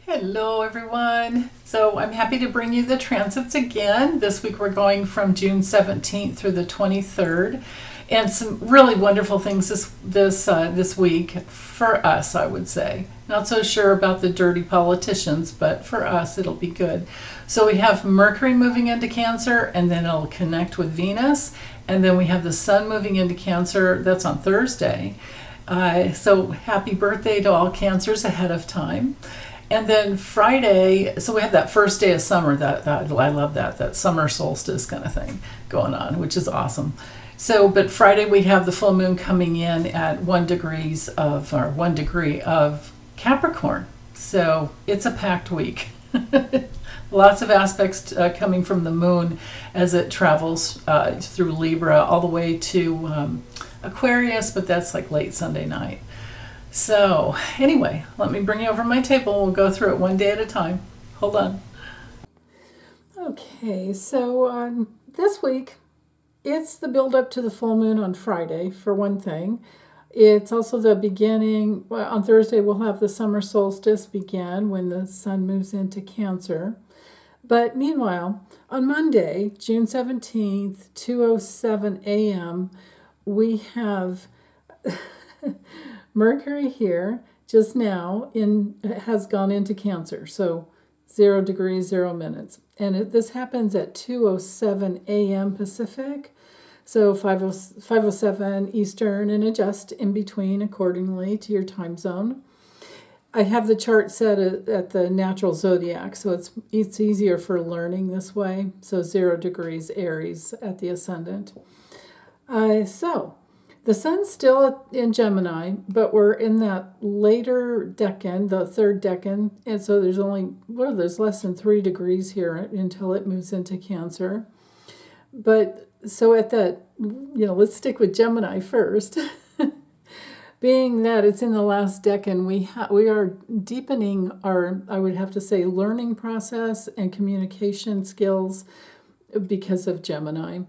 Hello everyone. So I'm happy to bring you the transits again. This week we're going from June 17th through the 23rd, and some really wonderful things this week for us, I would say. Not so sure about the dirty politicians, but for us it'll be good. So we have Mercury moving into Cancer, and then it'll connect with Venus, and then we have the Sun moving into Cancer. That's on Thursday. So happy birthday to all Cancers ahead of time. And then Friday, so we have that first day of summer. That I love that summer solstice kind of thing going on, which is awesome. So, but Friday we have the full moon coming in at 1 degree of Capricorn. So it's a packed week. Lots of aspects coming from the moon as it travels through Libra all the way to Aquarius, but that's like late Sunday night. So anyway, let me bring you over my table. We'll go through it one day at a time. Hold on. Okay, so this week, it's the build up to the full moon on Friday, for one thing. It's also the beginning. Well, on Thursday, we'll have the summer solstice begin when the sun moves into Cancer. But meanwhile, on Monday, June 17th, 2:07 a.m., we have Mercury here just now has gone into Cancer, so 0 degrees, 0 minutes. And this happens at 2:07 a.m. Pacific, so 5:07 Eastern, and adjust in between accordingly to your time zone. I have the chart set at the natural zodiac, so it's easier for learning this way. So 0 degrees Aries at the ascendant. So the sun's still in Gemini, but we're in that later decan, the third decan, and so there's less than 3 degrees here until it moves into Cancer. But so at that, let's stick with Gemini first. Being that it's in the last decan, we are deepening our, I would have to say, learning process and communication skills because of Gemini.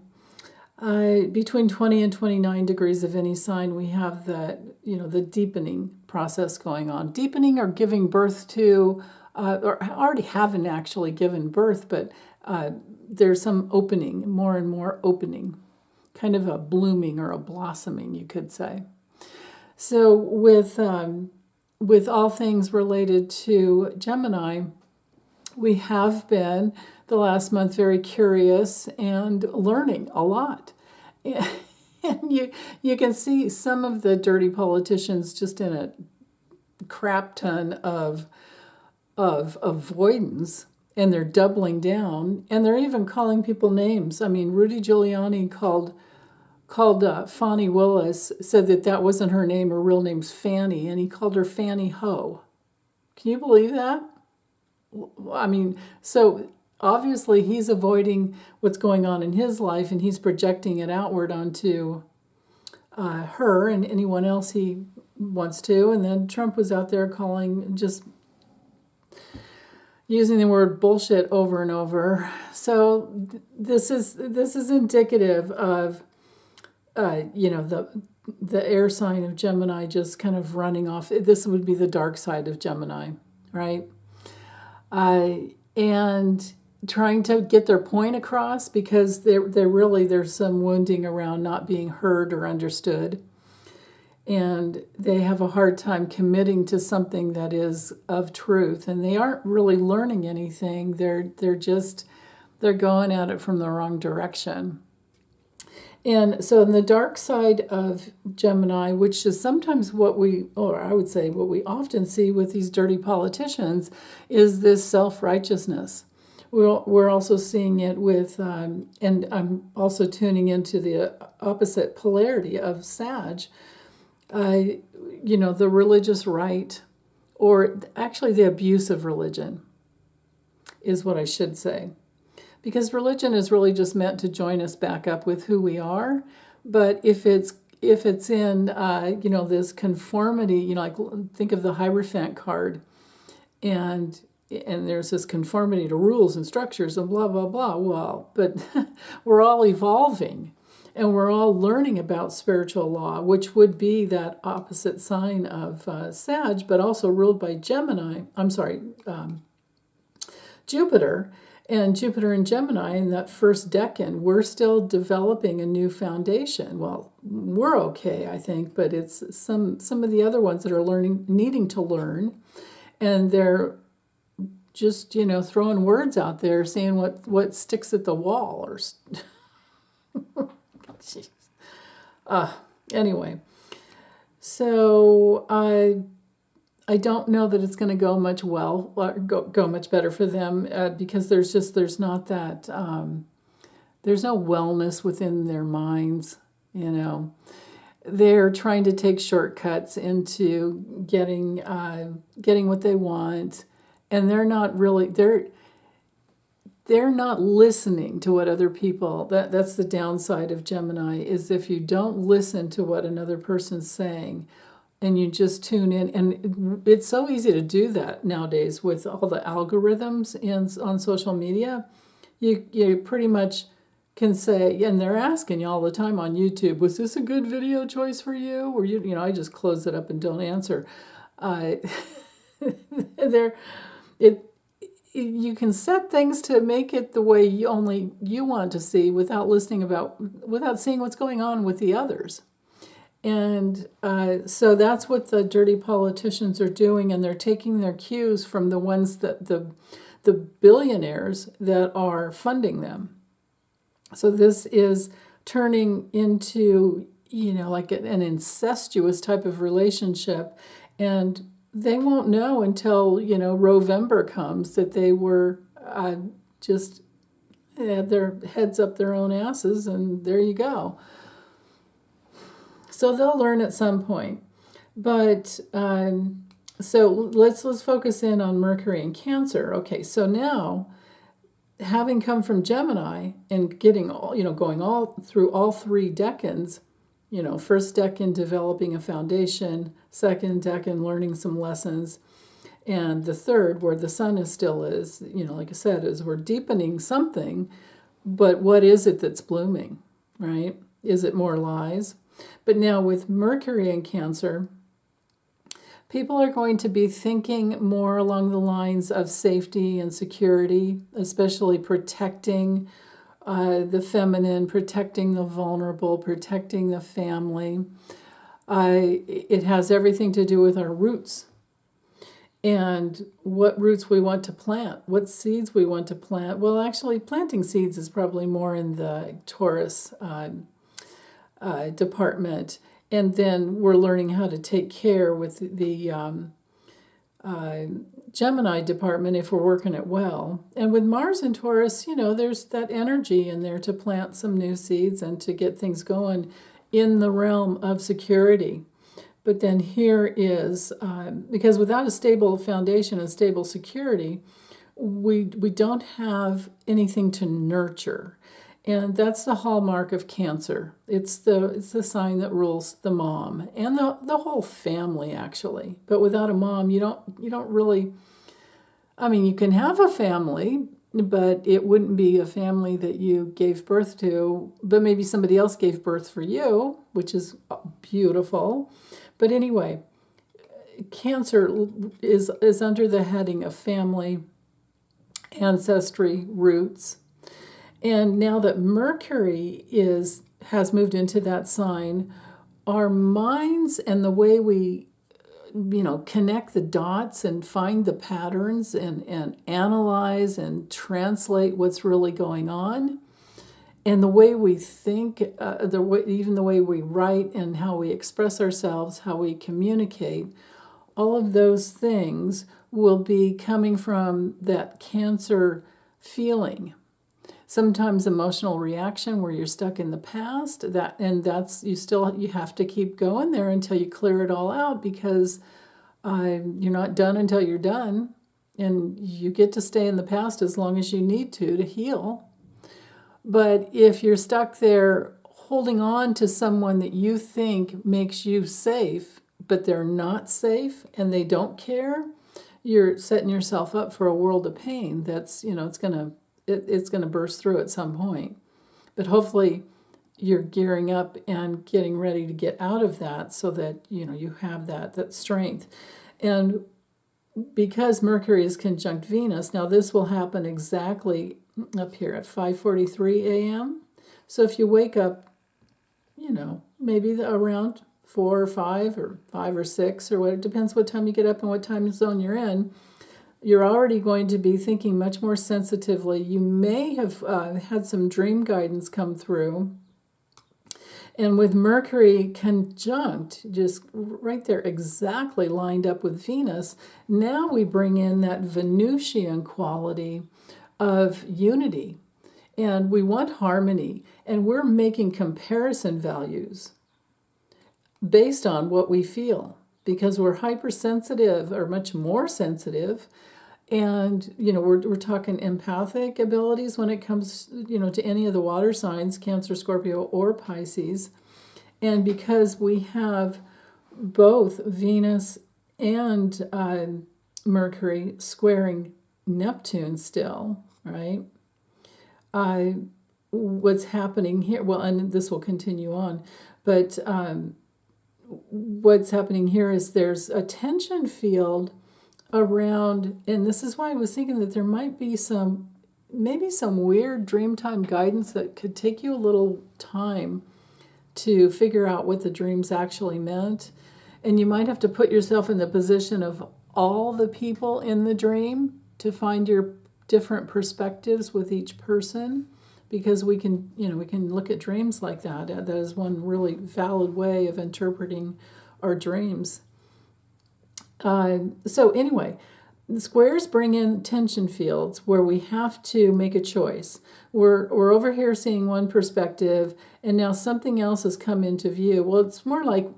Between 20 and 29 degrees of any sign, we have that, the deepening process going on. Deepening or giving birth to, or already haven't actually given birth, but there's some opening, more and more opening, kind of a blooming or a blossoming, you could say. So with all things related to Gemini, we have been the last month very curious and learning a lot. And you can see some of the dirty politicians just in a crap ton of avoidance, and they're doubling down, and they're even calling people names. I mean, Rudy Giuliani called Fani Willis, said that wasn't her name. Her real name's Fanny, and he called her Fanny Ho. Can you believe that? I mean, so obviously he's avoiding what's going on in his life, and he's projecting it outward onto her and anyone else he wants to. And then Trump was out there just using the word bullshit over and over. So this is indicative of the air sign of Gemini just kind of running off. This would be the dark side of Gemini, right? And trying to get their point across, because there's some wounding around not being heard or understood, and they have a hard time committing to something that is of truth, and they aren't really learning anything. They're going at it from the wrong direction. And so in the dark side of Gemini, which is sometimes what we often see with these dirty politicians, is this self-righteousness. We're also seeing it with, and I'm also tuning into the opposite polarity of Sag, the religious right, or actually the abuse of religion, is what I should say. Because religion is really just meant to join us back up with who we are. But if it's in, this conformity, like think of the Hierophant card, and there's this conformity to rules and structures and blah, blah, blah. Well, but we're all evolving. And we're all learning about spiritual law, which would be that opposite sign of Sag, but also ruled by Jupiter. And Jupiter and Gemini in that first decan, we're still developing a new foundation. Well, we're okay, I think, but it's some of the other ones that are needing to learn, and they're just, throwing words out there, saying what sticks at the wall, or jeez. Anyway, so I don't know that it's going to go much go much better for them, because there's not that there's no wellness within their minds. They're trying to take shortcuts into getting what they want, and they're not listening to what other people. That's the downside of Gemini, is if you don't listen to what another person's saying, and you just tune in. And it's so easy to do that nowadays with all the algorithms on social media. You pretty much can say, and they're asking you all the time on YouTube, was this a good video choice for you? Or I just close it up and don't answer. You can set things to make it the way you want to see, without seeing what's going on with the others. And so that's what the dirty politicians are doing, and they're taking their cues from the ones that the billionaires that are funding them. So this is turning into, like an incestuous type of relationship, and they won't know until, Rovember comes, that they were just had their heads up their own asses, and there you go. So they'll learn at some point. But so let's focus in on Mercury and Cancer. Okay, so now, having come from Gemini and getting going all through all three decans, first decan developing a foundation, second decan learning some lessons, and the third, where the sun still is, like I said, is we're deepening something, but what is it that's blooming, right? Is it more lies? But now with Mercury in Cancer, people are going to be thinking more along the lines of safety and security, especially protecting the feminine, protecting the vulnerable, protecting the family. It has everything to do with our roots and what roots we want to plant, what seeds we want to plant. Well, actually, planting seeds is probably more in the Taurus department. And then we're learning how to take care with the Gemini department if we're working it well. And with Mars in Taurus, there's that energy in there to plant some new seeds and to get things going in the realm of security. But then here is, because without a stable foundation and stable security, we don't have anything to nurture. And that's the hallmark of Cancer. It's the sign that rules the mom and the whole family, actually. But without a mom, you don't really. I mean, you can have a family, but it wouldn't be a family that you gave birth to. But maybe somebody else gave birth for you, which is beautiful. But anyway, Cancer is under the heading of family, ancestry, roots. And now that Mercury has moved into that sign, our minds and the way we, connect the dots and find the patterns and analyze and translate what's really going on, and the way we think, even the way we write and how we express ourselves, how we communicate, all of those things will be coming from that Cancer feeling. Sometimes emotional reaction where you're stuck in the past, you have to keep going there until you clear it all out, because you're not done until you're done, and you get to stay in the past as long as you need to heal. But if you're stuck there holding on to someone that you think makes you safe, but they're not safe and they don't care, you're setting yourself up for a world of pain that's, it's going to burst through at some point. But hopefully you're gearing up and getting ready to get out of that, so that you have that strength. And because Mercury is conjunct Venus, now this will happen exactly up here at 5:43 a.m. So if you wake up, maybe around 4 or 5 or 5 or 6 or what, it depends what time you get up and what time zone you're in, you're already going to be thinking much more sensitively. You may have had some dream guidance come through. And with Mercury conjunct, just right there, exactly lined up with Venus, now we bring in that Venusian quality of unity. And we want harmony. And we're making comparison values based on what we feel, because we're hypersensitive, or much more sensitive. And, we're talking empathic abilities when it comes, to any of the water signs, Cancer, Scorpio, or Pisces. And because we have both Venus and Mercury squaring Neptune still, right? What's happening here, well, and this will continue on, but what's happening here is there's a tension field around, and this is why I was thinking that there might be maybe some weird dreamtime guidance that could take you a little time to figure out what the dreams actually meant. And you might have to put yourself in the position of all the people in the dream to find your different perspectives with each person, because we can look at dreams like that. That is one really valid way of interpreting our dreams. So anyway, squares bring in tension fields where we have to make a choice. We're over here seeing one perspective, and now something else has come into view. Well, it's more like,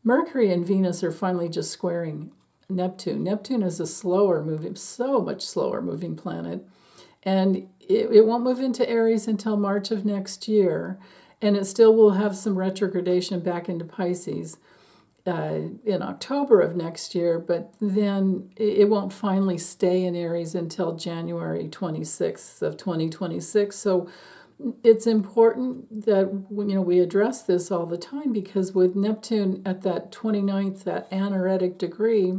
Mercury and Venus are finally just squaring Neptune. Neptune is so much slower moving planet, and it won't move into Aries until March of next year, and it still will have some retrogradation back into Pisces in October of next year, but then it won't finally stay in Aries until January 26th of 2026. So it's important that we address this all the time, because with Neptune at that 29th, that anaretic degree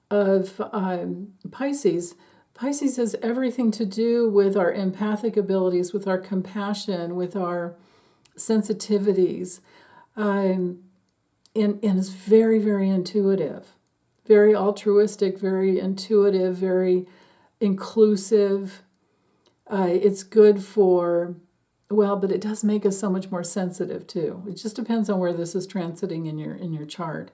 of Pisces has everything to do with our empathic abilities, with our compassion, with our sensitivities. And it's very, very intuitive, very altruistic, very intuitive, very inclusive. It's good for, but it does make us so much more sensitive too. It just depends on where this is transiting in your chart.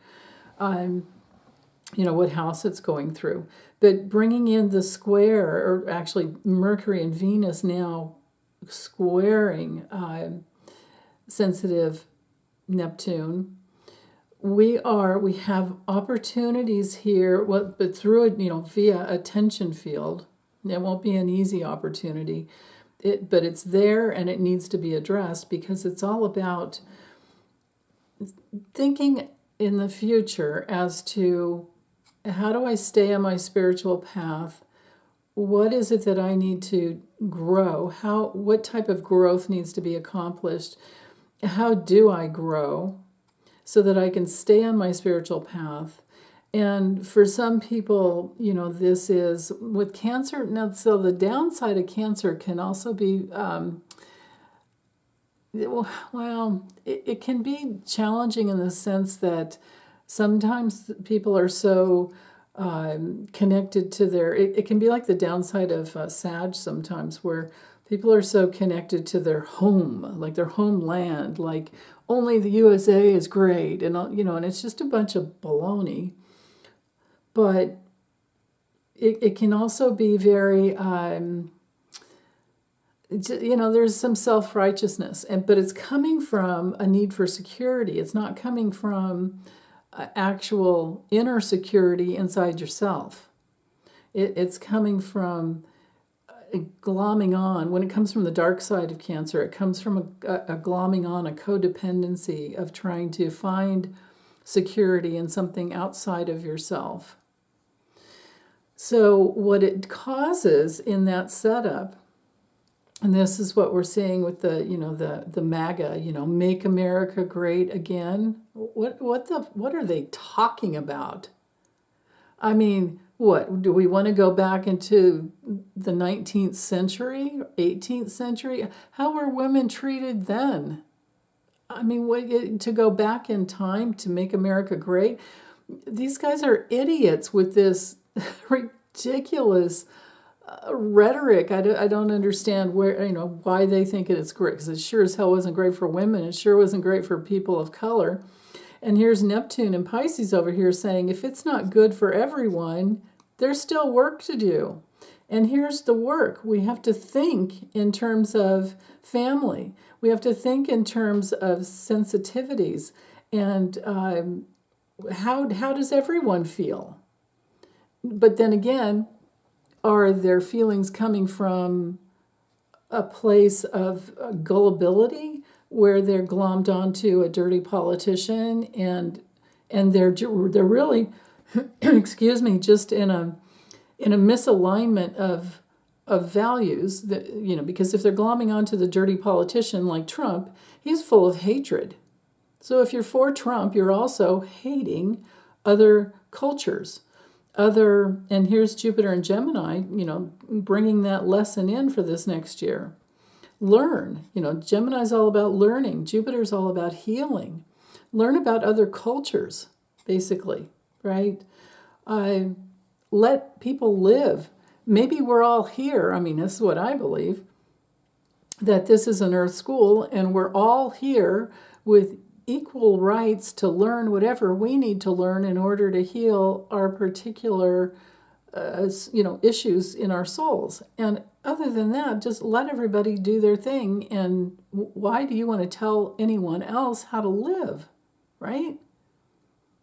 What house it's going through. But bringing in the square, or actually Mercury and Venus now squaring sensitive Neptune, we have opportunities here, but through it, via a tension field. It won't be an easy opportunity, but it's there, and it needs to be addressed, because it's all about thinking in the future as to, how do I stay on my spiritual path? What is it that I need to grow? What type of growth needs to be accomplished? How do I grow so that I can stay on my spiritual path? And for some people, this is with Cancer. Now, so the downside of Cancer can also be, it can be challenging in the sense that sometimes people are so connected to it can be like the downside of Sag sometimes, where people are so connected to their home, like their homeland, like only the USA is great, and and it's just a bunch of baloney. But it can also be very, there's some self-righteousness, but it's coming from a need for security. It's not coming from actual inner security inside yourself. It's coming from glomming on. When it comes from the dark side of Cancer, it comes from a glomming on, a codependency of trying to find security in something outside of yourself. So what it causes in that setup And this is what we're seeing with the MAGA, make America great again. What are they talking about? I mean, what do we want to go back into the 19th century, 18th century? How were women treated then? I mean, to go back in time to make America great? These guys are idiots with this ridiculous rhetoric. I don't understand why they think it's great, because it sure as hell wasn't great for women. It sure wasn't great for people of color. And here's Neptune and Pisces over here saying, if it's not good for everyone, there's still work to do. And here's the work. We have to think in terms of family. We have to think in terms of sensitivities. And how does everyone feel? But then again, are their feelings coming from a place of gullibility, where they're glommed onto a dirty politician and they're really excuse me, just in a misalignment of values, that because if they're glomming onto the dirty politician like Trump, he's full of hatred. So if you're for Trump, you're also hating other cultures. And here's Jupiter and Gemini, bringing that lesson in for this next year. Learn. Gemini's all about learning. Jupiter's all about healing. Learn about other cultures, basically, right? Let people live. Maybe we're all here. I mean, this is what I believe, that this is an Earth school, and we're all here with equal rights to learn whatever we need to learn in order to heal our particular issues in our souls. And other than that, just let everybody do their thing. And why do you want to tell anyone else how to live, right?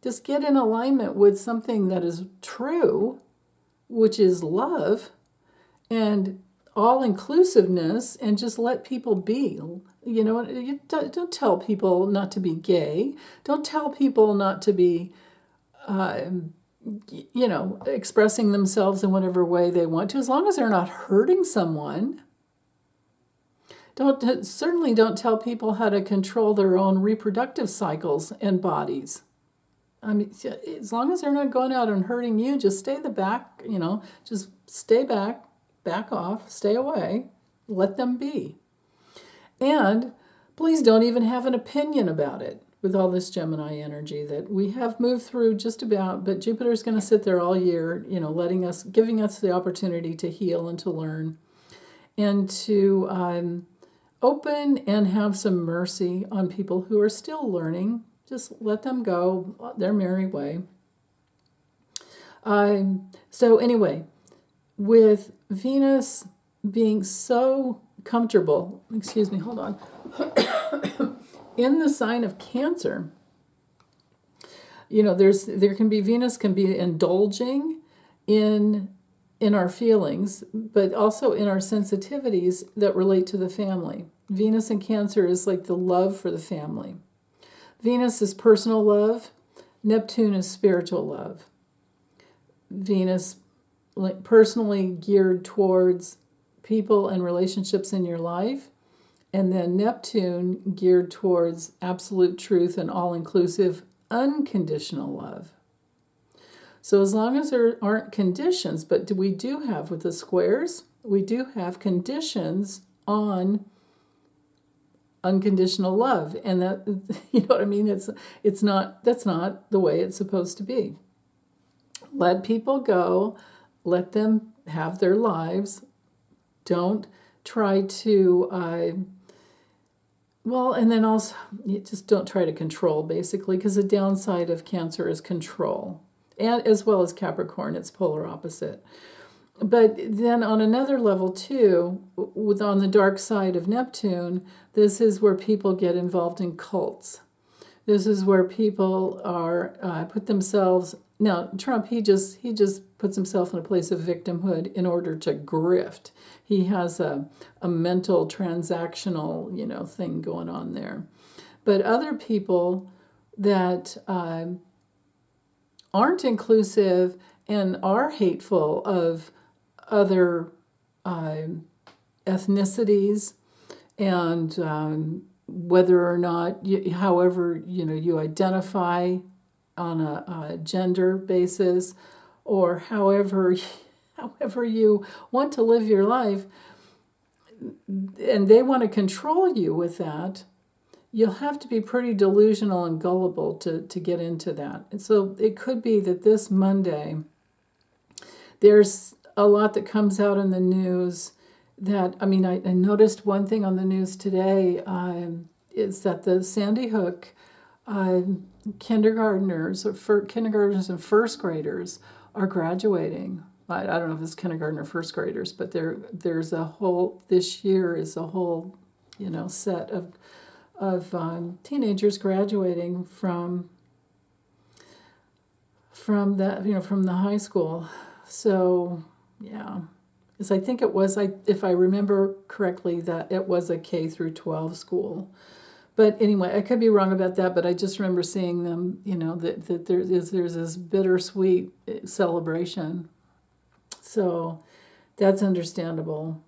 Just get in alignment with something that is true, which is love and all-inclusiveness, and just let people be. You don't tell people not to be gay. Don't tell people not to be expressing themselves in whatever way they want to, as long as they're not hurting someone. Certainly don't tell people how to control their own reproductive cycles and bodies. I mean, as long as they're not going out and hurting you, just stay just stay back off, stay away, let them be. And please don't even have an opinion about it. With all this Gemini energy that we have moved through just about, but Jupiter's going to sit there all year, giving us the opportunity to heal and to learn, and to open and have some mercy on people who are still learning. Just let them go their merry way. So anyway, with Venus being so comfortable, excuse me, hold on, in the sign of Cancer, Venus can be indulging in our feelings, but also in our sensitivities that relate to the family. Venus in Cancer is like the love for the family. Venus is personal love. Neptune is spiritual love. Venus personally geared towards people and relationships in your life. And then Neptune geared towards absolute truth and all-inclusive, unconditional love. So as long as there aren't conditions, but we do have with the squares, we do have conditions on unconditional love. And that, what I mean? That's not the way it's supposed to be. Let people go, let them have their lives. Don't try to, and then also, you just don't try to control, basically, because the downside of Cancer is control, and as well as Capricorn, it's polar opposite. But then on another level, too, on the dark side of Neptune, this is where people get involved in cults. This is where people are put themselves. Now, Trump, he just puts himself in a place of victimhood in order to grift. He has a mental transactional, thing going on there. But other people that aren't inclusive and are hateful of other ethnicities, and whether or not, however, you identify on a gender basis, or however you want to live your life, and they want to control you with that, you'll have to be pretty delusional and gullible to get into that. And so it could be that this Monday, there's a lot that comes out in the news that, I noticed one thing on the news today, is that the Sandy Hook kindergartners and first graders are graduating. I don't know if it's kindergarten or first graders, but there's a whole, this year is a whole, set of teenagers graduating from that, from the high school. So, yeah. Because I think it was, if I remember correctly, that it was a K through 12 school. But anyway, I could be wrong about that, but I just remember seeing them, that there's this bittersweet celebration. So that's understandable.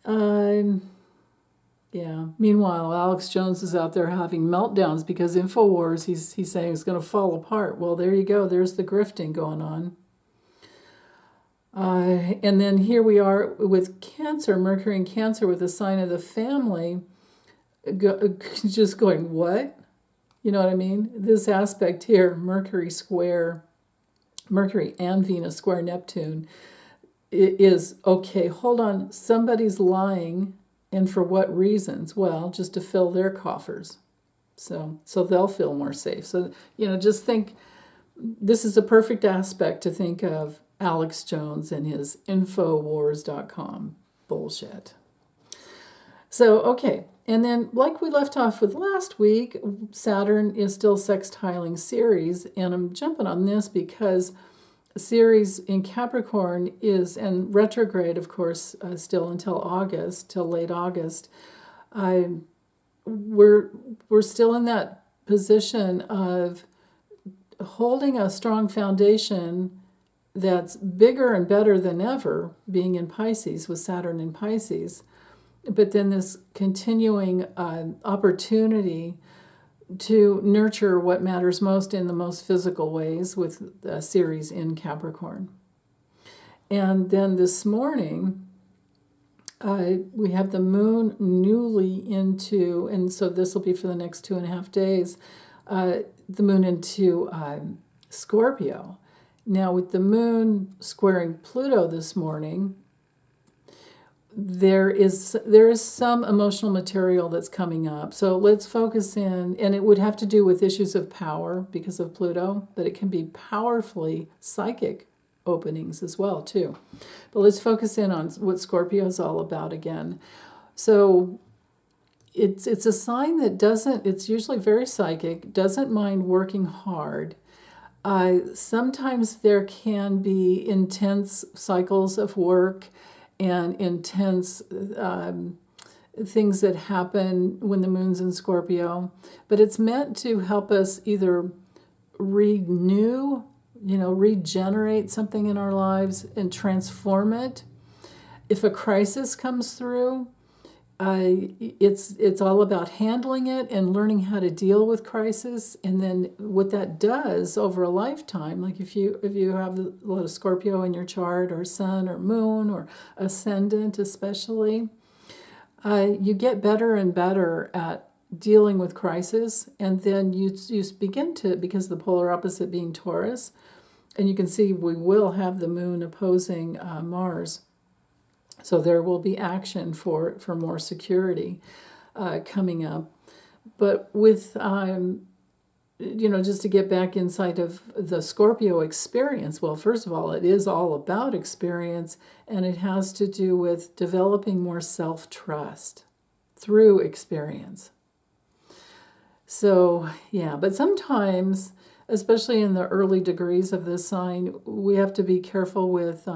Yeah. Meanwhile, Alex Jones is out there having meltdowns because InfoWars, he's saying, is going to fall apart. Well, there you go. There's the grifting going on. And then here we are with Cancer, Mercury in Cancer with a sign of the family, just going, what? You know what I mean? This aspect here, Mercury and Venus square Neptune, is, okay, hold on, somebody's lying, and for what reasons? Well, just to fill their coffers. So they'll feel more safe. So, just think, this is a perfect aspect to think of Alex Jones and his Infowars.com bullshit. So, okay. And then, like we left off with last week, Saturn is still sextiling Ceres. And I'm jumping on this because Ceres in Capricorn is, and retrograde, of course, still until August, till late August. We're still in that position of holding a strong foundation that's bigger and better than ever, being in Pisces, with Saturn in Pisces. But then this continuing opportunity to nurture what matters most in the most physical ways with Ceres in Capricorn. And then this morning, we have the moon newly into, and so this will be for the next 2.5 days, the moon into Scorpio. Now, with the moon squaring Pluto this morning, there is some emotional material that's coming up. So let's focus in, and it would have to do with issues of power because of Pluto, but it can be powerfully psychic openings as well, too. But let's focus in on what Scorpio is all about again. So it's a sign that it's usually very psychic, doesn't mind working hard. Sometimes there can be intense cycles of work and intense things that happen when the moon's in Scorpio. But it's meant to help us either regenerate something in our lives and transform it. If a crisis comes through, it's all about handling it and learning how to deal with crisis, and then what that does over a lifetime. Like if you have a lot of Scorpio in your chart, or Sun or Moon or Ascendant especially, you get better and better at dealing with crisis, and then you begin to, because the polar opposite being Taurus, and you can see we will have the moon opposing Mars. So there will be action for more security coming up. But with, just to get back inside of the Scorpio experience, well, first of all, it is all about experience, and it has to do with developing more self-trust through experience. So, yeah, but sometimes, especially in the early degrees of this sign, we have to be careful with...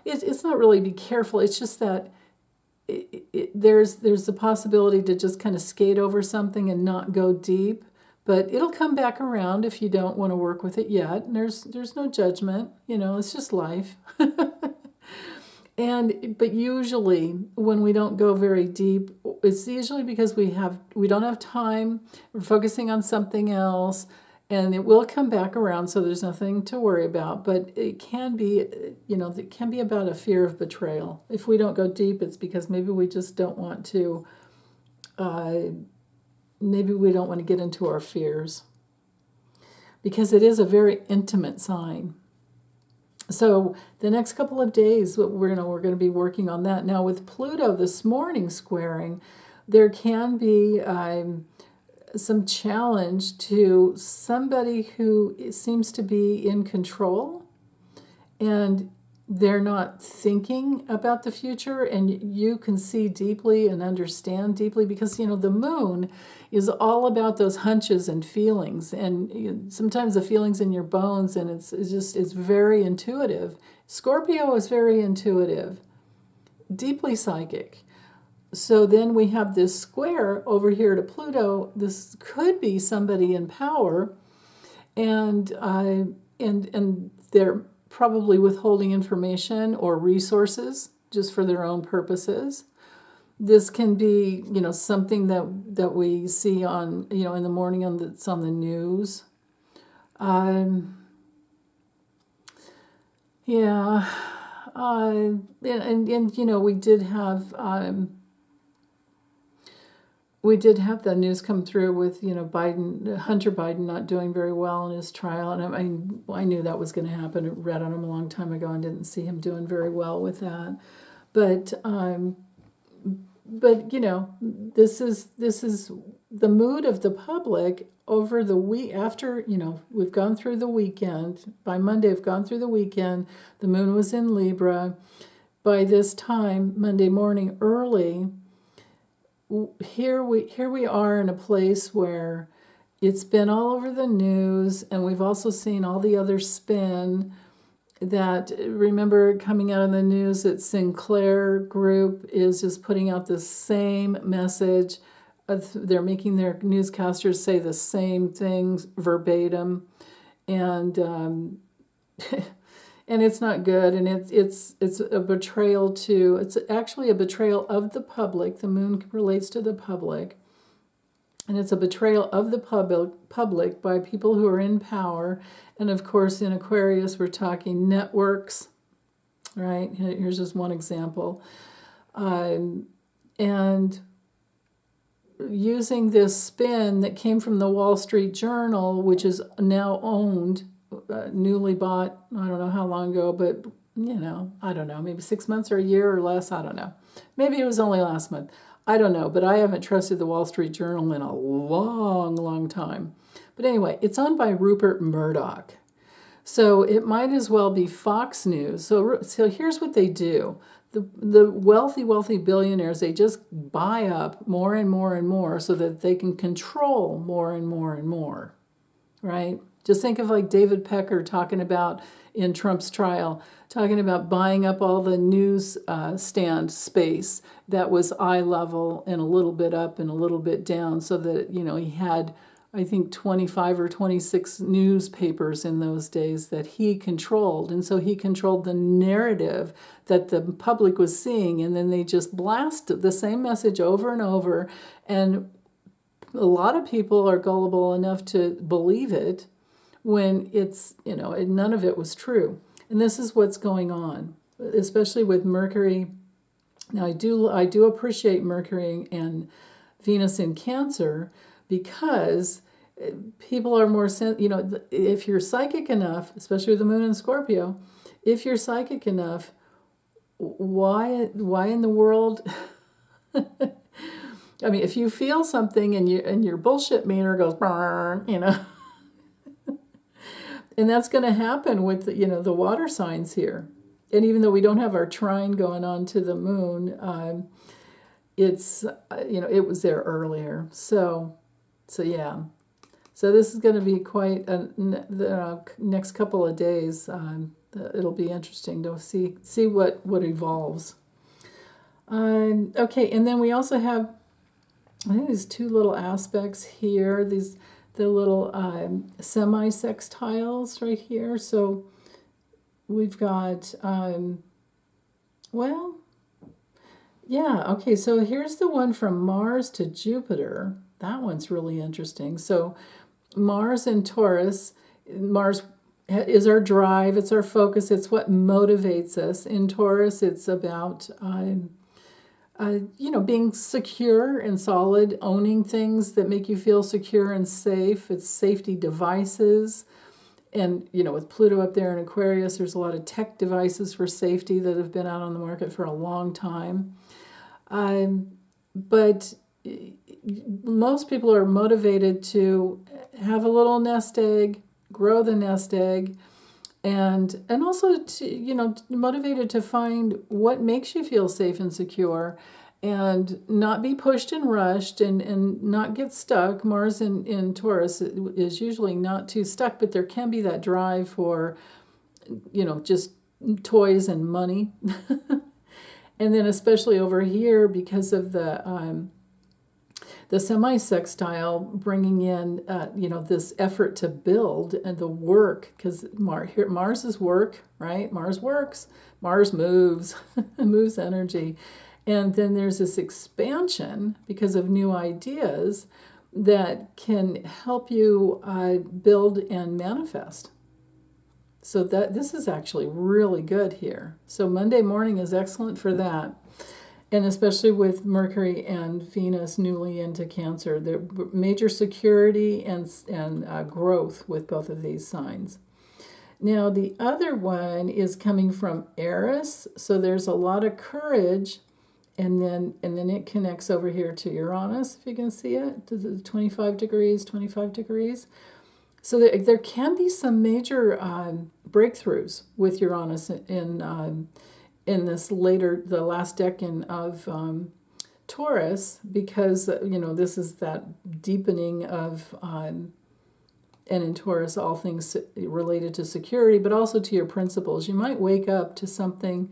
it's not really be careful. It's just that there's the possibility to just kind of skate over something and not go deep. But it'll come back around if you don't want to work with it yet. And there's no judgment. It's just life. But usually when we don't go very deep, it's usually because we don't have time, we're focusing on something else, and it will come back around, so there's nothing to worry about. But it can be, it can be about a fear of betrayal. If we don't go deep, it's because maybe we just don't want to, maybe we don't want to get into our fears, because it is a very intimate sign. So the next couple of days, we're going to be working on that. Now with Pluto this morning squaring, there can be some challenge to somebody who seems to be in control, and they're not thinking about the future, and you can see deeply and understand deeply, because the moon is all about those hunches and feelings, and sometimes the feelings in your bones, and it's very intuitive. Scorpio is very intuitive, deeply psychic. So then we have this square over here to Pluto. This could be somebody in power, and they're probably withholding information or resources just for their own purposes. This can be, something that we see on, in the morning that's on the news. Yeah. We did have the news come through with, Hunter Biden not doing very well in his trial. And I knew that was going to happen. I read on him a long time ago and didn't see him doing very well with that. But this is the mood of the public over the week. After, we've gone through the weekend. By Monday, we've gone through the weekend. The moon was in Libra. By this time, Monday morning early, here we are in a place where it's been all over the news, and we've also seen all the other spin that, remember, coming out of the news that Sinclair Group is just putting out the same message. They're making their newscasters say the same things verbatim, and and it's not good, and it's a betrayal to. It's actually a betrayal of the public. The moon relates to the public, and it's a betrayal of the public by people who are in power. And of course, in Aquarius, we're talking networks, right? Here's just one example, and using this spin that came from the Wall Street Journal, which is now owned. Newly bought, I don't know how long ago, but I don't know, maybe 6 months or a year or less, I don't know. Maybe it was only last month, I don't know, but I haven't trusted the Wall Street Journal in a long, long time. But anyway, it's owned by Rupert Murdoch, so it might as well be Fox News. So here's what they do. The wealthy billionaires, they just buy up more and more and more so that they can control more and more and more, right? Just think of like David Pecker talking about in Trump's trial, talking about buying up all the news stand space that was eye level and a little bit up and a little bit down, so that, he had, I think, 25 or 26 newspapers in those days that he controlled. And so he controlled the narrative that the public was seeing, and then they just blasted the same message over and over. And a lot of people are gullible enough to believe it, when it's, none of it was true. And this is what's going on, especially with Mercury. Now, I do appreciate Mercury and Venus in Cancer, because people are more, if you're psychic enough, especially with the moon in Scorpio, if you're psychic enough, why in the world? I mean, if you feel something and your bullshit meter goes, and that's going to happen with the water signs here. And even though we don't have our trine going on to the moon, it's it was there earlier. So yeah. So this is going to be quite the next couple of days. It'll be interesting to see what evolves. Okay, and then we also have, I think, these two little aspects here. The little semi-sextiles right here. So we've got Well, yeah, okay, so here's the one from Mars to Jupiter. That one's really interesting. So Mars in Taurus, Mars is our drive, it's our focus, it's what motivates us. In Taurus, it's about being secure and solid, owning things that make you feel secure and safe. It's safety devices. And, with Pluto up there in Aquarius, there's a lot of tech devices for safety that have been out on the market for a long time. But most people are motivated to have a little nest egg, grow the nest egg, and also to, motivated to find what makes you feel safe and secure, and not be pushed and rushed, and not get stuck. Mars in Taurus is usually not too stuck, but there can be that drive for, just toys and money. And then especially over here, because of the semi-sextile, bringing in, this effort to build and the work, because Mars is work, right? Mars works, Mars moves, moves energy. And then there's this expansion because of new ideas that can help you build and manifest. So this is actually really good here. So Monday morning is excellent for that. And especially with Mercury and Venus newly into Cancer, the major security and growth with both of these signs. Now the other one is coming from Eris, so there's a lot of courage, and then it connects over here to Uranus, if you can see it, to the 25 degrees. So there can be some major breakthroughs with Uranus in this the last decan of Taurus, because this is that deepening of and in Taurus, all things related to security, but also to your principles. You might wake up to something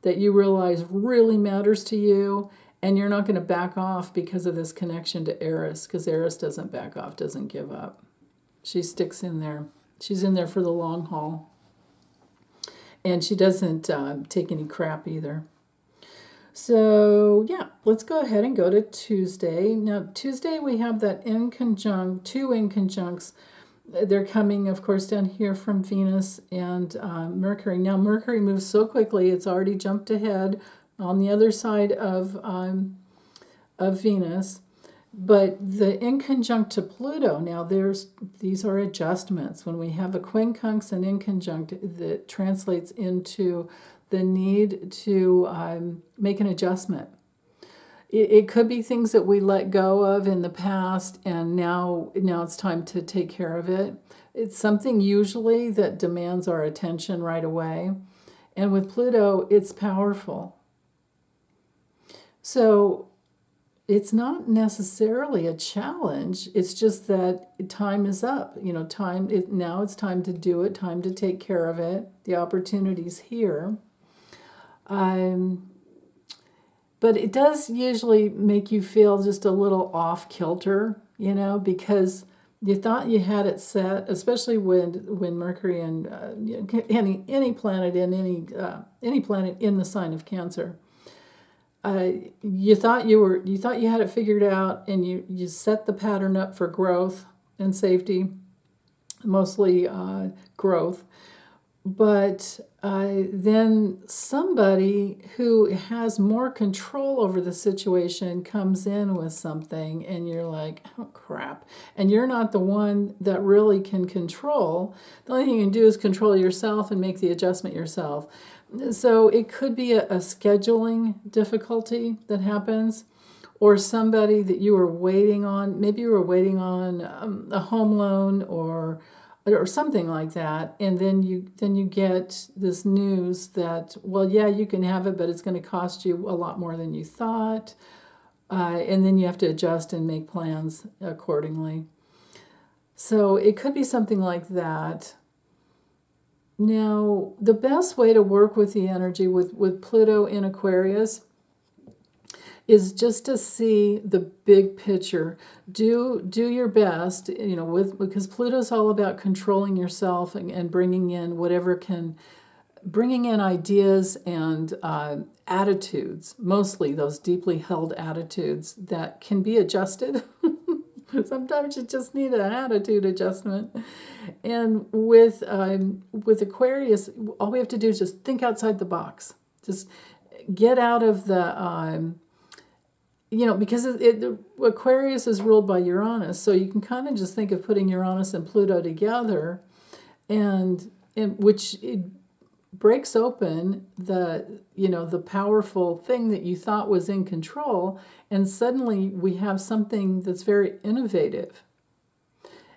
that you realize really matters to you, and you're not going to back off because of this connection to Eris, because Eris doesn't back off, doesn't give up. She sticks in there. She's in there for the long haul. And she doesn't take any crap either. So, yeah, let's go ahead and go to Tuesday. Now, Tuesday we have that two inconjuncts. They're coming, of course, down here from Venus and Mercury. Now, Mercury moves so quickly, it's already jumped ahead on the other side of Venus. But the inconjunct to Pluto, now these are adjustments. When we have a quincunx and inconjunct, that translates into the need to make an adjustment. It could be things that we let go of in the past, and now it's time to take care of it. It's something usually that demands our attention right away. And with Pluto, it's powerful. So it's not necessarily a challenge. It's just that time is up. Now it's time to do it, time to take care of it. The opportunity's here. But it does usually make you feel just a little off kilter, because you thought you had it set, especially when Mercury and any planet in the sign of Cancer. You thought you had it figured out, and you set the pattern up for growth and safety, mostly growth. But then somebody who has more control over the situation comes in with something, and you're like, oh crap. And you're not the one that really can control. The only thing you can do is control yourself and make the adjustment yourself. So it could be a scheduling difficulty that happens, or somebody that you were waiting on. Maybe you were waiting on a home loan or something like that, and then you get this news that, well, yeah, you can have it, but it's going to cost you a lot more than you thought, and then you have to adjust and make plans accordingly. So it could be something like that. Now, the best way to work with the energy with Pluto in Aquarius is just to see the big picture. Do your best, because Pluto's all about controlling yourself and bringing in whatever can bringing in ideas and attitudes, mostly those deeply held attitudes that can be adjusted. Sometimes you just need an attitude adjustment. And with Aquarius, all we have to do is just think outside the box. Just get out of the, because Aquarius is ruled by Uranus, so you can kind of just think of putting Uranus and Pluto together, and which it breaks open the powerful thing that you thought was in control, and suddenly we have something that's very innovative,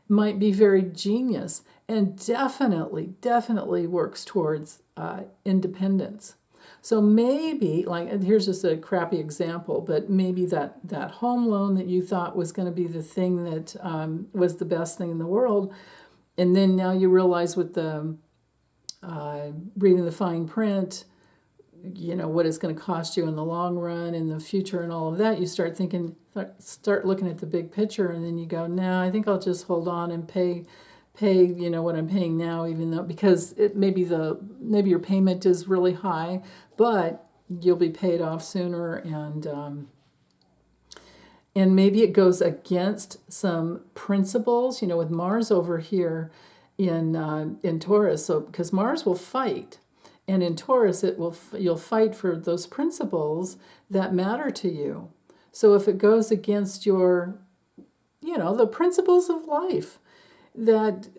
might be very genius, and definitely works towards independence. So maybe, and here's just a crappy example, but maybe that home loan that you thought was going to be the thing that was the best thing in the world, and then now you realize with the reading the fine print, what it's going to cost you in the long run, in the future, and all of that, you start looking at the big picture, and then you go, no, I think I'll just hold on and pay what I'm paying now, even though, because maybe your payment is really high, but you'll be paid off sooner, and maybe it goes against some principles, with Mars over here in Taurus. So because Mars will fight, and in Taurus you'll fight for those principles that matter to you. So if it goes against your, the principles of life, that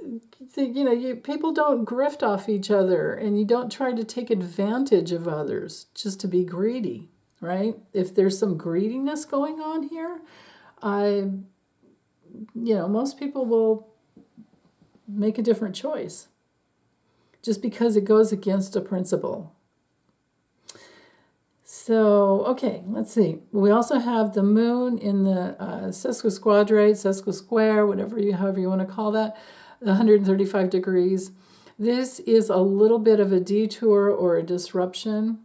people don't grift off each other, and you don't try to take advantage of others just to be greedy, right? If there's some greediness going on here, most people will make a different choice just because it goes against a principle. So, okay, let's see. We also have the moon in the sesquisquadrate, sesquisquare, however you want to call that, 135 degrees. This is a little bit of a detour or a disruption,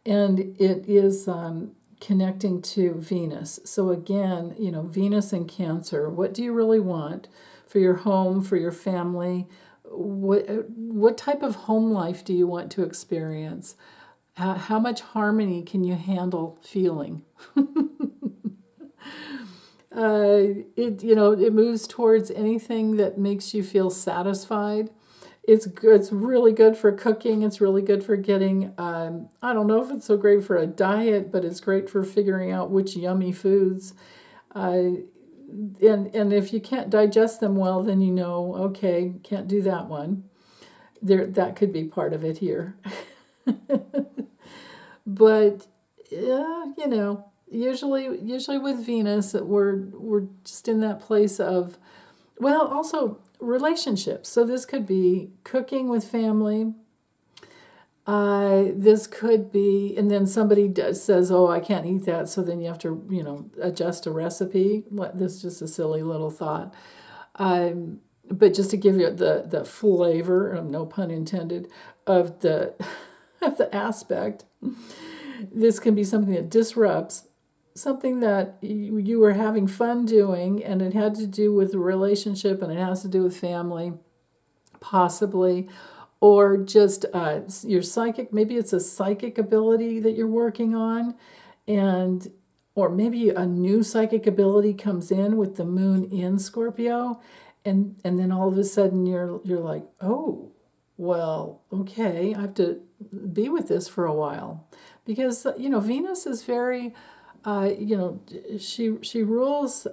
and it is connecting to Venus. So again, Venus in Cancer. What do you really want for your home, for your family? What type of home life do you want to experience? How much harmony can you handle feeling? It moves towards anything that makes you feel satisfied. It's good. It's really good for cooking. It's really good for getting, I don't know if it's so great for a diet, but it's great for figuring out which yummy foods. And if you can't digest them well, then okay, can't do that one. That could be part of it here. But usually with Venus, we're just in that place of, also relationships. So this could be cooking with family. This could be, and then somebody says, "Oh, I can't eat that," so then you have to adjust a recipe. This is just a silly little thought. But just to give you the flavor, no pun intended, of the of the aspect, this can be something that disrupts something that you were having fun doing, and it had to do with a relationship, and it has to do with family, possibly, or just your psychic. Maybe it's a psychic ability that you're working on, or maybe a new psychic ability comes in with the moon in Scorpio, and then all of a sudden you're like, oh, well, okay, I have to be with this for a while, because Venus is very, she rules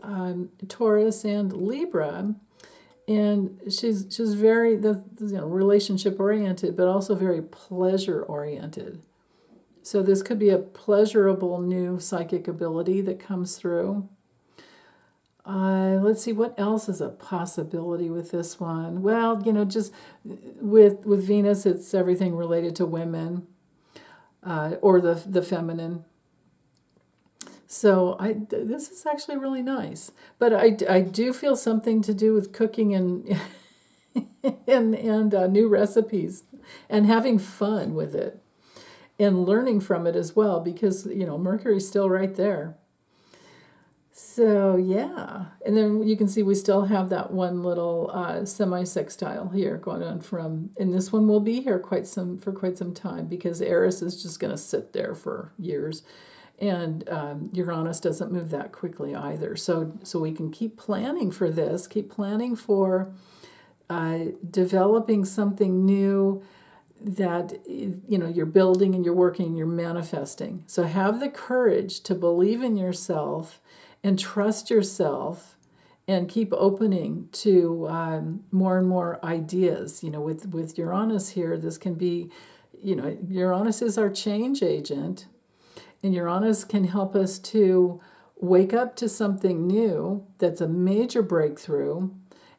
Taurus and Libra, and she's very relationship oriented, but also very pleasure oriented. So this could be a pleasurable new psychic ability that comes through. Let's see, what else is a possibility with this one? Well, just with Venus, it's everything related to women, or the feminine. So this is actually really nice. But I do feel something to do with cooking and and new recipes, and having fun with it, and learning from it as well, because Mercury's still right there. So yeah, and then you can see we still have that one little semi-sextile here going on from, and this one will be here for quite some time because Eris is just going to sit there for years, and Uranus doesn't move that quickly either. So we can keep planning for this, keep planning for developing something new that you're building and you're working and you're manifesting. So have the courage to believe in yourself and trust yourself and keep opening to more and more ideas. With Uranus here, this can be, Uranus is our change agent, and Uranus can help us to wake up to something new that's a major breakthrough,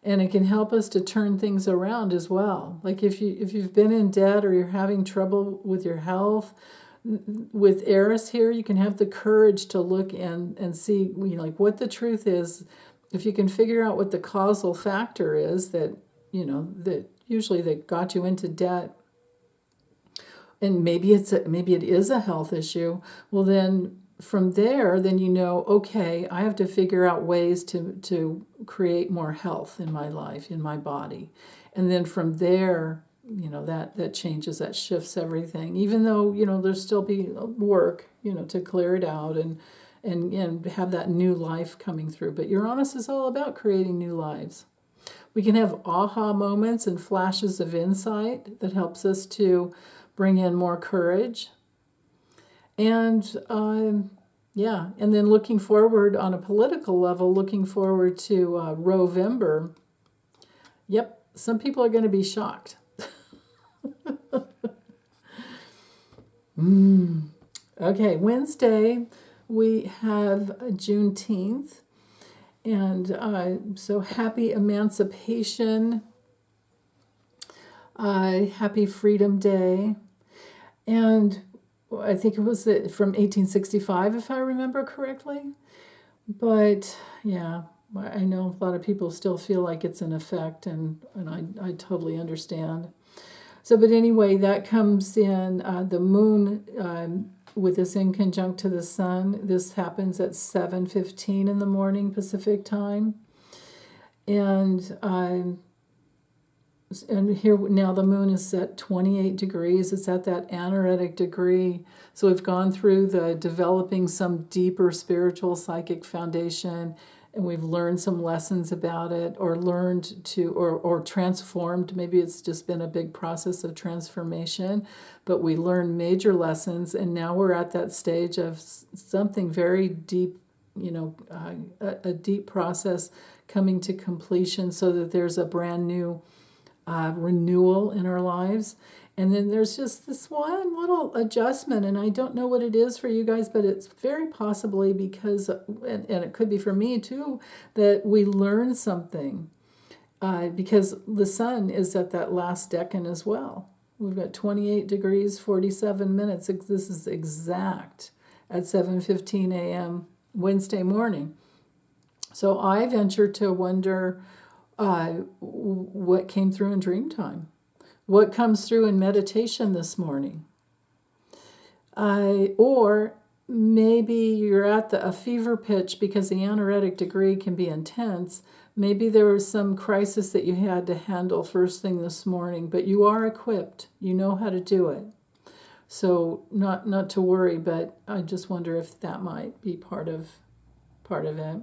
and it can help us to turn things around as well. Like if you've been in debt or you're having trouble with your health, with Eris here, you can have the courage to look and see, like what the truth is. If you can figure out what the causal factor is that usually that got you into debt, and maybe it is a health issue. Well, then from there, okay, I have to figure out ways to create more health in my life, in my body. And then from there, that changes, that shifts everything. Even though, there's still be work, to clear it out and have that new life coming through. But Uranus is all about creating new lives. We can have aha moments and flashes of insight that helps us to bring in more courage. And and then looking forward on a political level, looking forward to Rovember. Yep, some people are going to be shocked. Okay, Wednesday we have Juneteenth, and so happy Emancipation, happy Freedom Day, and I think it was from 1865, if I remember correctly. But yeah, I know a lot of people still feel like it's in effect, and I totally understand. So, but anyway, that comes in the moon with this in conjunct to the sun. This happens at 7:15 in the morning Pacific time, and here now the moon is at 28 degrees. It's at that anaretic degree. So we've gone through the developing some deeper spiritual psychic foundation, and we've learned some lessons about it, or learned to, or transformed. Maybe it's just been a big process of transformation, but we learned major lessons, and now we're at that stage of something very deep, a deep process coming to completion, so that there's a brand new renewal in our lives. And then there's just this one little adjustment, and I don't know what it is for you guys, but it's very possibly because, and it could be for me too, that we learn something because the sun is at that last decan as well. We've got 28 degrees, 47 minutes. This is exact at 7:15 a.m. Wednesday morning. So I venture to wonder what came through in dream time. What comes through in meditation this morning? Or maybe you're at a fever pitch because the anaretic degree can be intense. Maybe there was some crisis that you had to handle first thing this morning, but you are equipped. You know how to do it. So not to worry, but I just wonder if that might be part of it.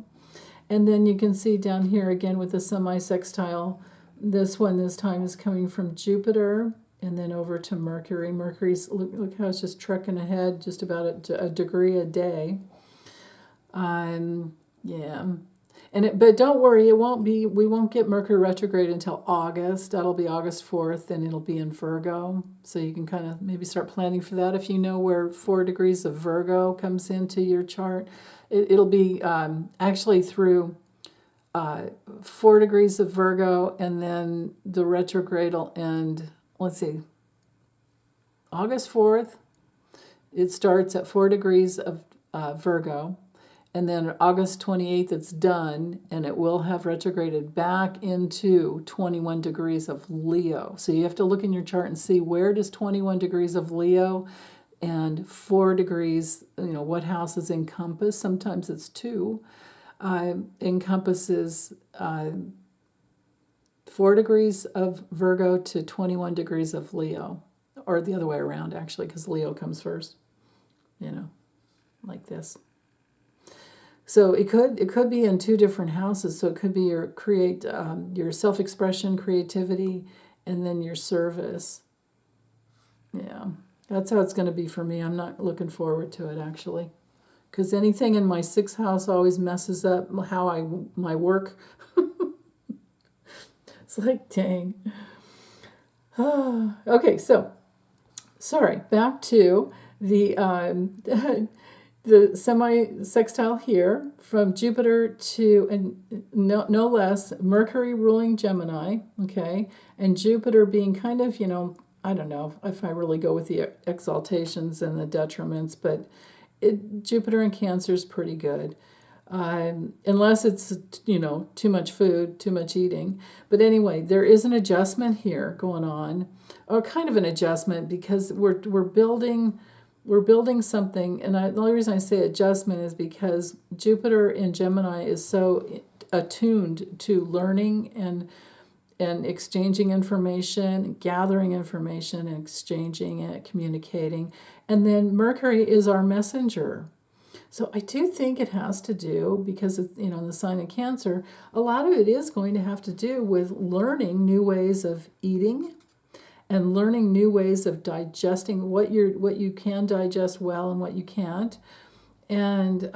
And then you can see down here again with the semi-sextile, this time is coming from Jupiter and then over to Mercury. Mercury's, look how it's just trucking ahead just about a degree a day. Yeah. But don't worry, we won't get Mercury retrograde until August. That'll be August 4th, and it'll be in Virgo. So you can kind of maybe start planning for that. If you know where 4 degrees of Virgo comes into your chart, it'll be actually through 4 degrees of Virgo, and then the retrograde will end, let's see, August 4th. It starts at 4 degrees of Virgo. And then August 28th, it's done, and it will have retrograded back into 21 degrees of Leo. So you have to look in your chart and see where does 21 degrees of Leo and 4 degrees, what houses encompass. Sometimes it's 2. encompasses 4 degrees of Virgo to 21 degrees of Leo, or the other way around, actually, because Leo comes first, like this. So it could be in 2 different houses. So it could be your self-expression, creativity, and then your service. Yeah, that's how it's going to be for me. I'm not looking forward to it, actually, because anything in my 6th house always messes up my work. It's like, dang. Okay, so sorry. Back to the the semi-sextile here from Jupiter to, and no less, Mercury ruling Gemini, okay, and Jupiter being kind of, I don't know if I really go with the exaltations and the detriments, but Jupiter in Cancer is pretty good. Unless it's, too much food, too much eating. But anyway, there is an adjustment here going on, or kind of an adjustment, because we're building something. And the only reason I say adjustment is because Jupiter in Gemini is so attuned to learning and exchanging information, gathering information, and exchanging it, communicating. And then Mercury is our messenger. So I do think it has to do, because it's, the sign of Cancer, a lot of it is going to have to do with learning new ways of eating and learning new ways of digesting what you can digest well and what you can't. And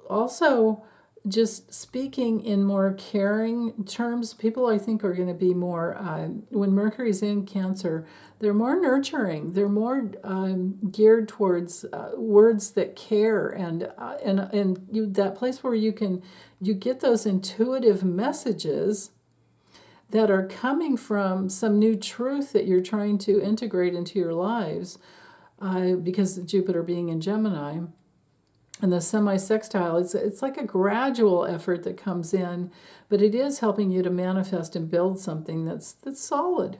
also just speaking in more caring terms. People, I think, are going to be more, when Mercury's in Cancer, they're more nurturing. They're more geared towards words that care, and that place where you get those intuitive messages that are coming from some new truth that you're trying to integrate into your lives, because of Jupiter being in Gemini. And the semi-sextile, it's like a gradual effort that comes in, but it is helping you to manifest and build something that's solid.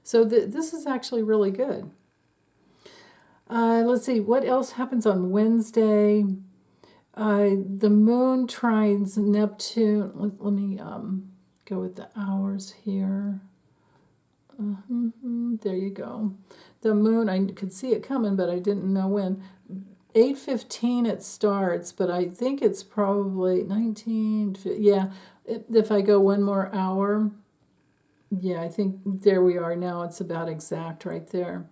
So this is actually really good. Let's see, what else happens on Wednesday? The moon trines Neptune. Let me go with the hours here. There you go. The moon, I could see it coming, but I didn't know when. 8:15 it starts, but I think it's probably 19. Yeah, if I go one more hour, yeah, I think there we are now. It's about exact right there.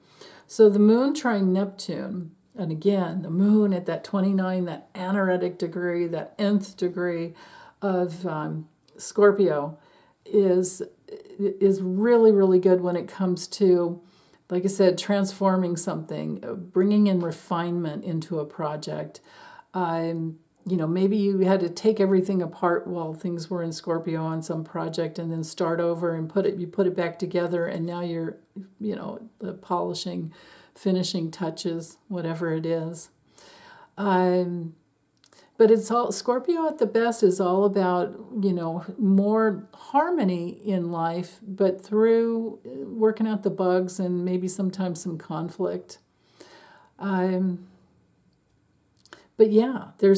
So the moon trine Neptune, and again, the moon at that 29, that anaretic degree, that nth degree of Scorpio, is really, really good when it comes to, like I said, transforming something, bringing in refinement into a project. Maybe you had to take everything apart while things were in Scorpio on some project, and then start over and put it back together, and now you're, the polishing, finishing touches, whatever it is. But it's all, Scorpio at the best is all about, more harmony in life, but through working out the bugs and maybe sometimes some conflict. But yeah, there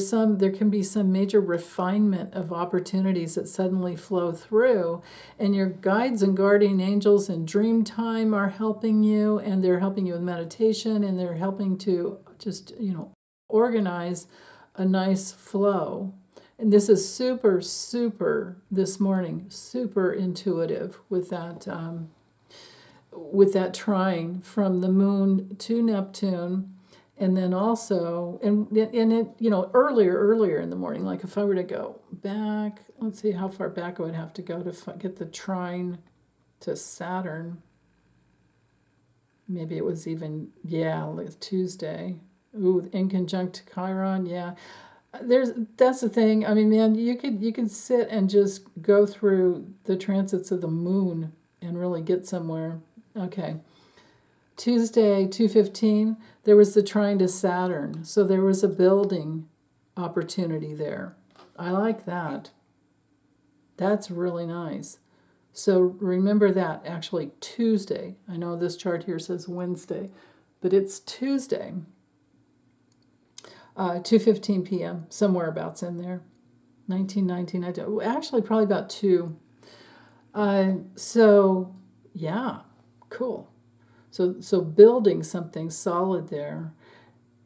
can be some major refinement of opportunities that suddenly flow through, and your guides and guardian angels in dream time are helping you, and they're helping you with meditation, and they're helping to just, organize a nice flow. And this is super, super, this morning, super intuitive with that trine from the moon to Neptune. And then also, and it, earlier in the morning, like if I were to go back, let's see how far back I would have to go to get the trine to Saturn. Maybe it was even, like Tuesday. Ooh, in conjunct Chiron, yeah. That's the thing. I mean, man, you could sit and just go through the transits of the moon and really get somewhere. Okay. Tuesday, 2:15, there was the trine to Saturn. So there was a building opportunity there. I like that. That's really nice. So remember that, actually Tuesday. I know this chart here says Wednesday, but it's Tuesday. 2:15 p.m., somewhere abouts in there. 1919, actually probably about 2. So yeah, cool. So building something solid there.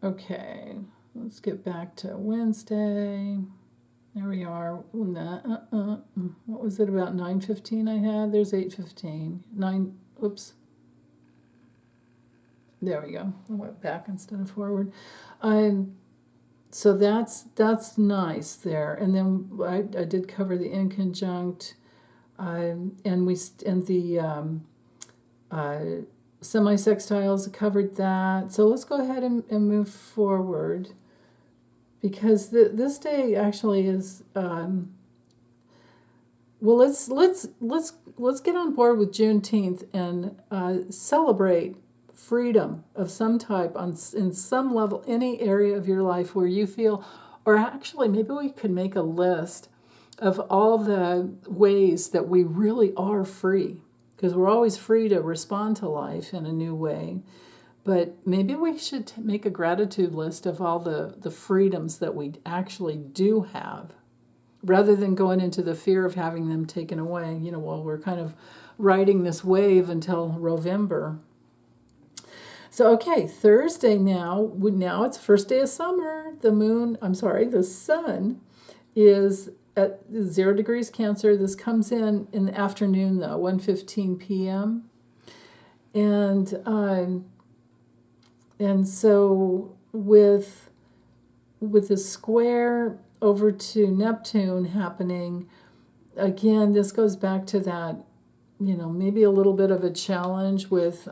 Okay, let's get back to Wednesday. There we are. What was it, about 9:15 I had? There's 8:15. 9, oops. There we go. I went back instead of forward. So that's nice there. And then I did cover the inconjunct, and the semi-sextiles, covered that. So let's go ahead and move forward, because this day actually is well. Let's get on board with Juneteenth and celebrate freedom of some type in some level, any area of your life where you feel, or actually maybe we could make a list of all the ways that we really are free, because we're always free to respond to life in a new way. But maybe we should make a gratitude list of all the freedoms that we actually do have, rather than going into the fear of having them taken away, while we're kind of riding this wave until November. So, okay, Thursday now it's the first day of summer. The sun is at 0 degrees Cancer. This comes in the afternoon, though, 1:15 p.m. And so with the square over to Neptune happening, again, this goes back to that, maybe a little bit of a challenge with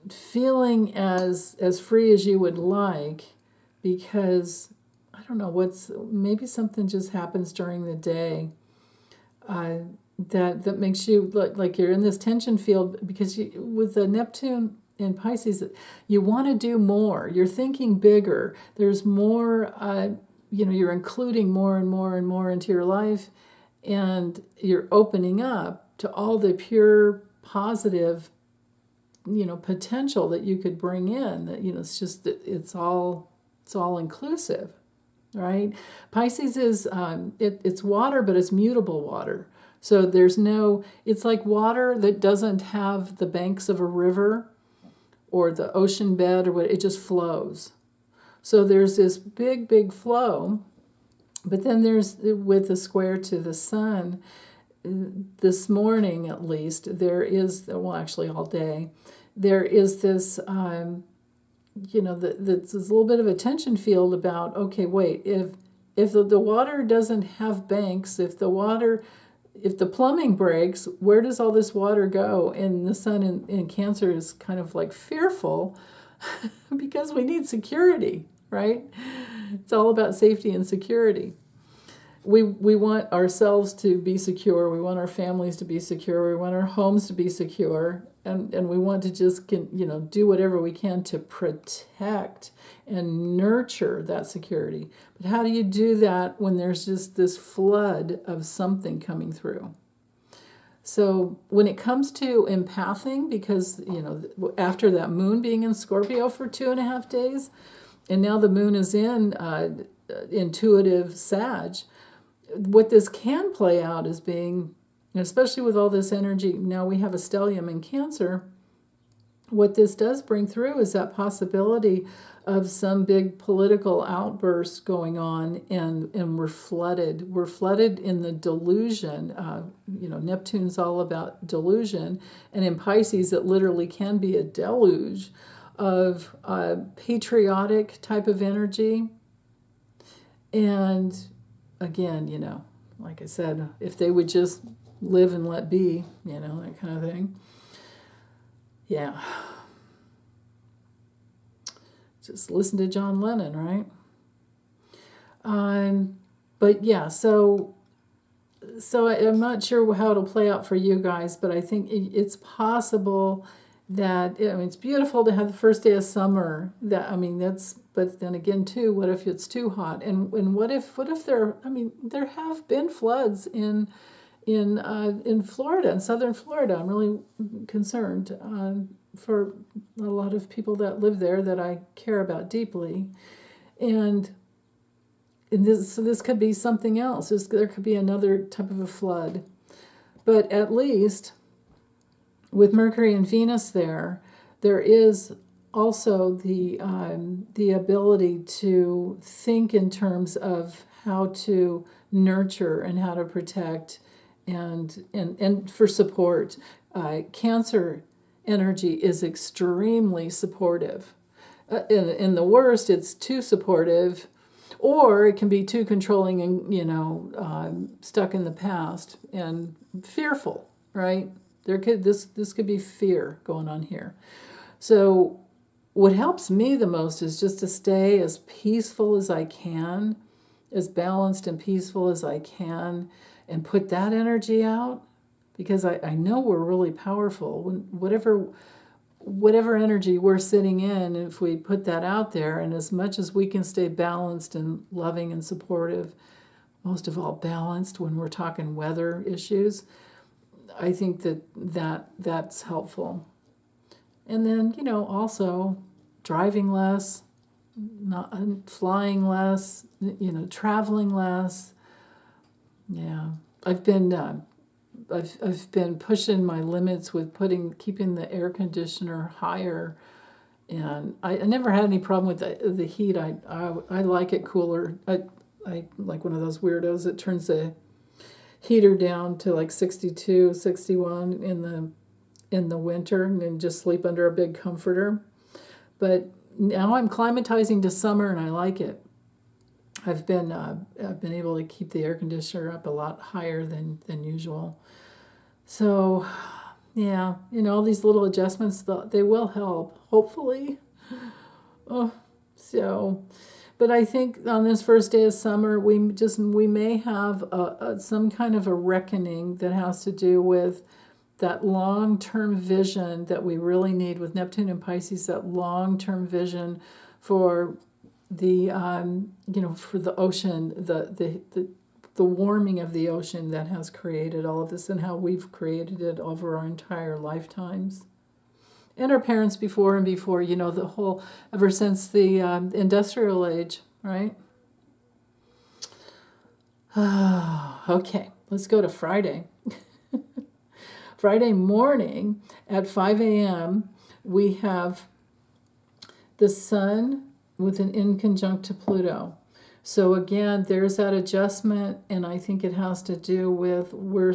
feeling as free as you would like, because I don't know, maybe something just happens during the day that makes you like you're in this tension field, because with the Neptune in Pisces, you want to do more. You're thinking bigger. There's more. You're including more and more and more into your life, and you're opening up to all the pure positive, potential that you could bring in. That it's all inclusive, right? Pisces is it's water, but it's mutable water. So it's like water that doesn't have the banks of a river or the ocean bed or what. It just flows. So there's this big flow, but then there's, with the square to the sun, this morning at least, there is, well, actually all day, there is this, there's this little bit of a tension field about, okay, wait, if the water doesn't have banks, if the plumbing breaks, where does all this water go? And the sun in Cancer is kind of like fearful because we need security, right? It's all about safety and security. We want ourselves to be secure. We want our families to be secure. We want our homes to be secure. And we want to just do whatever we can to protect and nurture that security. But how do you do that when there's just this flood of something coming through? So when it comes to empathing, because after that moon being in Scorpio for 2.5 days, and now the moon is in intuitive Sag, what this can play out as being, especially with all this energy, now we have a stellium in Cancer, what this does bring through is that possibility of some big political outbursts going on, and we're flooded. We're flooded in the delusion. Neptune's all about delusion, and in Pisces it literally can be a deluge of patriotic type of energy. And again, like I said, if they would just live and let be, that kind of thing. Yeah. Just listen to John Lennon, right? But yeah, so I'm not sure how it'll play out for you guys, but I think it's possible that, it's beautiful to have the first day of summer. But then again too, what if it's too hot? And what if there have been floods in Florida, in southern Florida. I'm really concerned for a lot of people that live there that I care about deeply. And So this could be something else. There could be another type of a flood. But at least with Mercury and Venus there is also the ability to think in terms of how to nurture and how to protect and for support. Cancer energy is extremely supportive. In the worst, it's too supportive, or it can be too controlling and stuck in the past and fearful. Right? This could be fear going on here. So what helps me the most is just to stay as peaceful as I can, as balanced and peaceful as I can, and put that energy out, because I know we're really powerful. Whatever energy we're sitting in, if we put that out there, and as much as we can stay balanced and loving and supportive, most of all balanced when we're talking weather issues, I think that's helpful. And then, also driving less, not flying less, traveling less. Yeah, I've been pushing my limits with keeping the air conditioner higher, and I never had any problem with the heat. I like it cooler. I like one of those weirdos that turns the heater down to like 62, 61 in the winter and then just sleep under a big comforter. But now I'm climatizing to summer and I like it. I've been able to keep the air conditioner up a lot higher than usual. So, yeah, all these little adjustments, they will help, hopefully. Oh, so, but I think on this first day of summer, we may have some kind of a reckoning that has to do with that long-term vision that we really need with Neptune and Pisces, that long-term vision for the for the ocean, the warming of the ocean that has created all of this, and how we've created it over our entire lifetimes, and our parents before and before, the whole, ever since the industrial age, right? Okay, let's go to Friday. Friday morning at 5 a.m., we have the Sun with an inconjunct to Pluto. So again, there's that adjustment, and I think it has to do with we're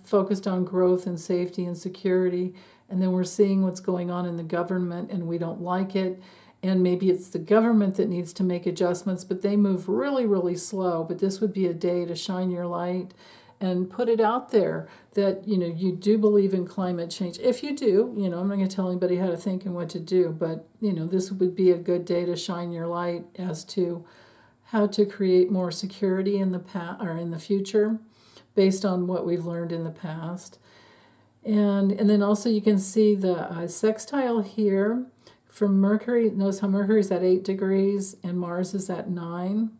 focused on growth and safety and security, and then we're seeing what's going on in the government, and we don't like it. And maybe it's the government that needs to make adjustments, but they move really, really slow. But this would be a day to shine your light and put it out there that you do believe in climate change. If you do, I'm not going to tell anybody how to think and what to do, but this would be a good day to shine your light as to how to create more security in the past or in the future, based on what we've learned in the past. And then also you can see the sextile here from Mercury. Notice how Mercury is at 8 degrees and Mars is at 9.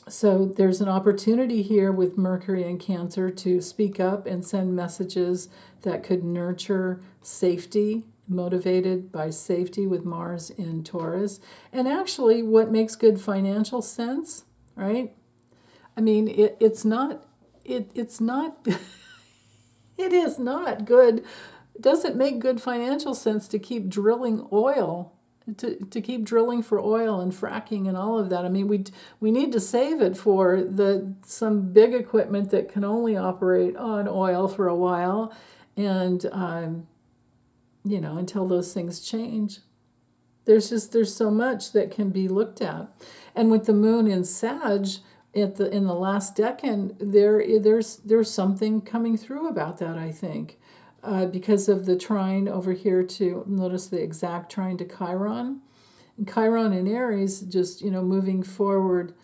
So there's an opportunity here with Mercury and Cancer to speak up and send messages that could nurture safety, motivated by safety with Mars in Taurus. And actually what makes good financial sense, right? I mean, it's not it is not good. It doesn't make good financial sense to keep drilling oil, to keep drilling for oil and fracking and all of that. I mean, we need to save it for some big equipment that can only operate on oil for a while, and until those things change. There's so much that can be looked at, and with the moon in Sag in the last decan, there's something coming through about that, I think. Because of the trine over here to, notice the exact trine to Chiron. And Chiron in Aries, just, moving forward,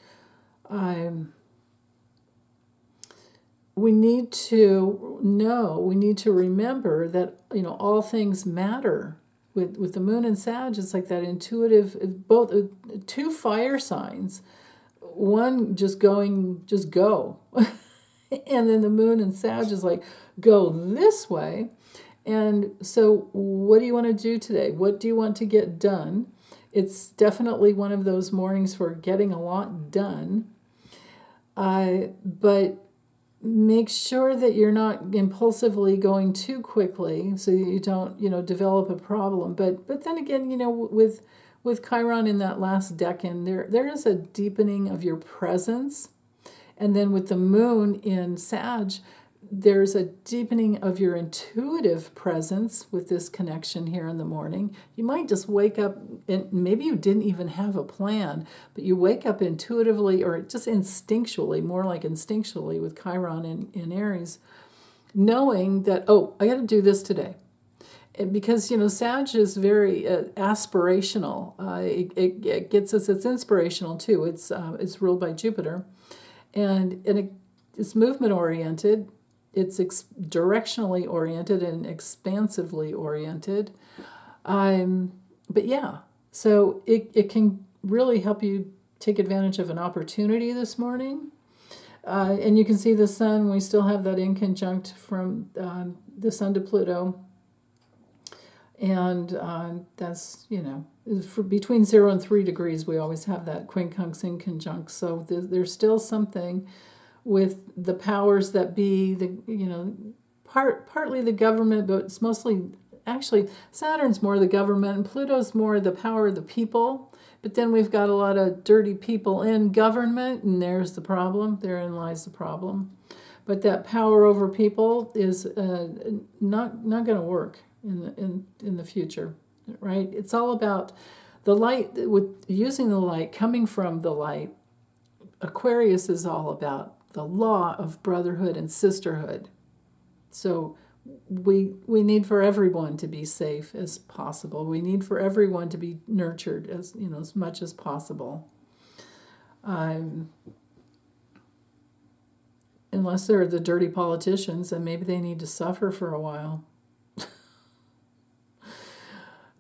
we need to remember that, all things matter. With the moon and Sag, it's like that intuitive, both two fire signs, one just go. And then the moon and Sag is like, go this way. And so what do you want to do today? What do you want to get done? It's definitely one of those mornings for getting a lot done. But make sure that you're not impulsively going too quickly so you don't, develop a problem. But then again, with Chiron in that last decan, there is a deepening of your presence. And then with the moon in Sag, there's a deepening of your intuitive presence with this connection here in the morning. You might just wake up, and maybe you didn't even have a plan, but you wake up intuitively or just instinctually, more like instinctually with Chiron in Aries, knowing that, oh, I got to do this today. Because, Sag is very aspirational. It gets us, it's inspirational too. It's ruled by Jupiter. And it's movement oriented. It's directionally oriented and expansively oriented. But yeah, so it can really help you take advantage of an opportunity this morning. And you can see the sun, we still have that inconjunct from the sun to Pluto. And that's, for between 0 and 3 degrees, we always have that quincunx inconjunct. So there's still something with the powers that be, partly the government, but it's mostly, actually, Saturn's more the government and Pluto's more the power of the people. But then we've got a lot of dirty people in government, and there's the problem. Therein lies the problem. But that power over people is not going to work in the future, right? It's all about the light, with using the light, coming from the light. Aquarius is all about the law of brotherhood and sisterhood. So we need for everyone to be safe as possible. We need for everyone to be nurtured as much as possible. Unless they're the dirty politicians, and maybe they need to suffer for a while.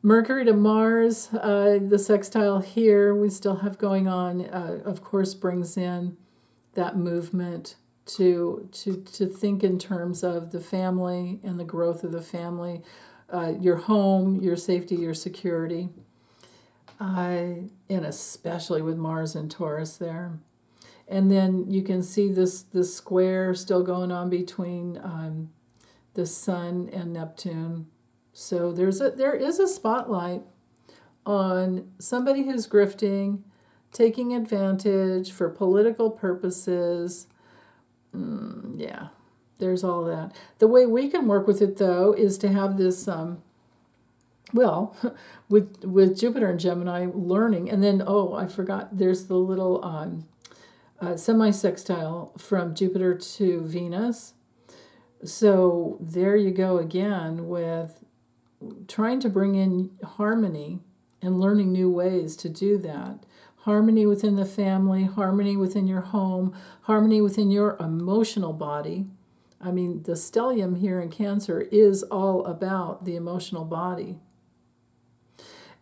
Mercury to Mars, the sextile here we still have going on, of course, brings in that movement to think in terms of the family and the growth of the family, your home, your safety, your security, and especially with Mars and Taurus there. And then you can see this square still going on between the Sun and Neptune. So there is a spotlight on somebody who's grifting, taking advantage for political purposes. Yeah, there's all that. The way we can work with it, though, is to have this, with Jupiter and Gemini, learning. And then, I forgot, there's the little semi-sextile from Jupiter to Venus. So there you go again with trying to bring in harmony and learning new ways to do that. Harmony within the family, harmony within your home, harmony within your emotional body. I mean, the stellium here in Cancer is all about the emotional body.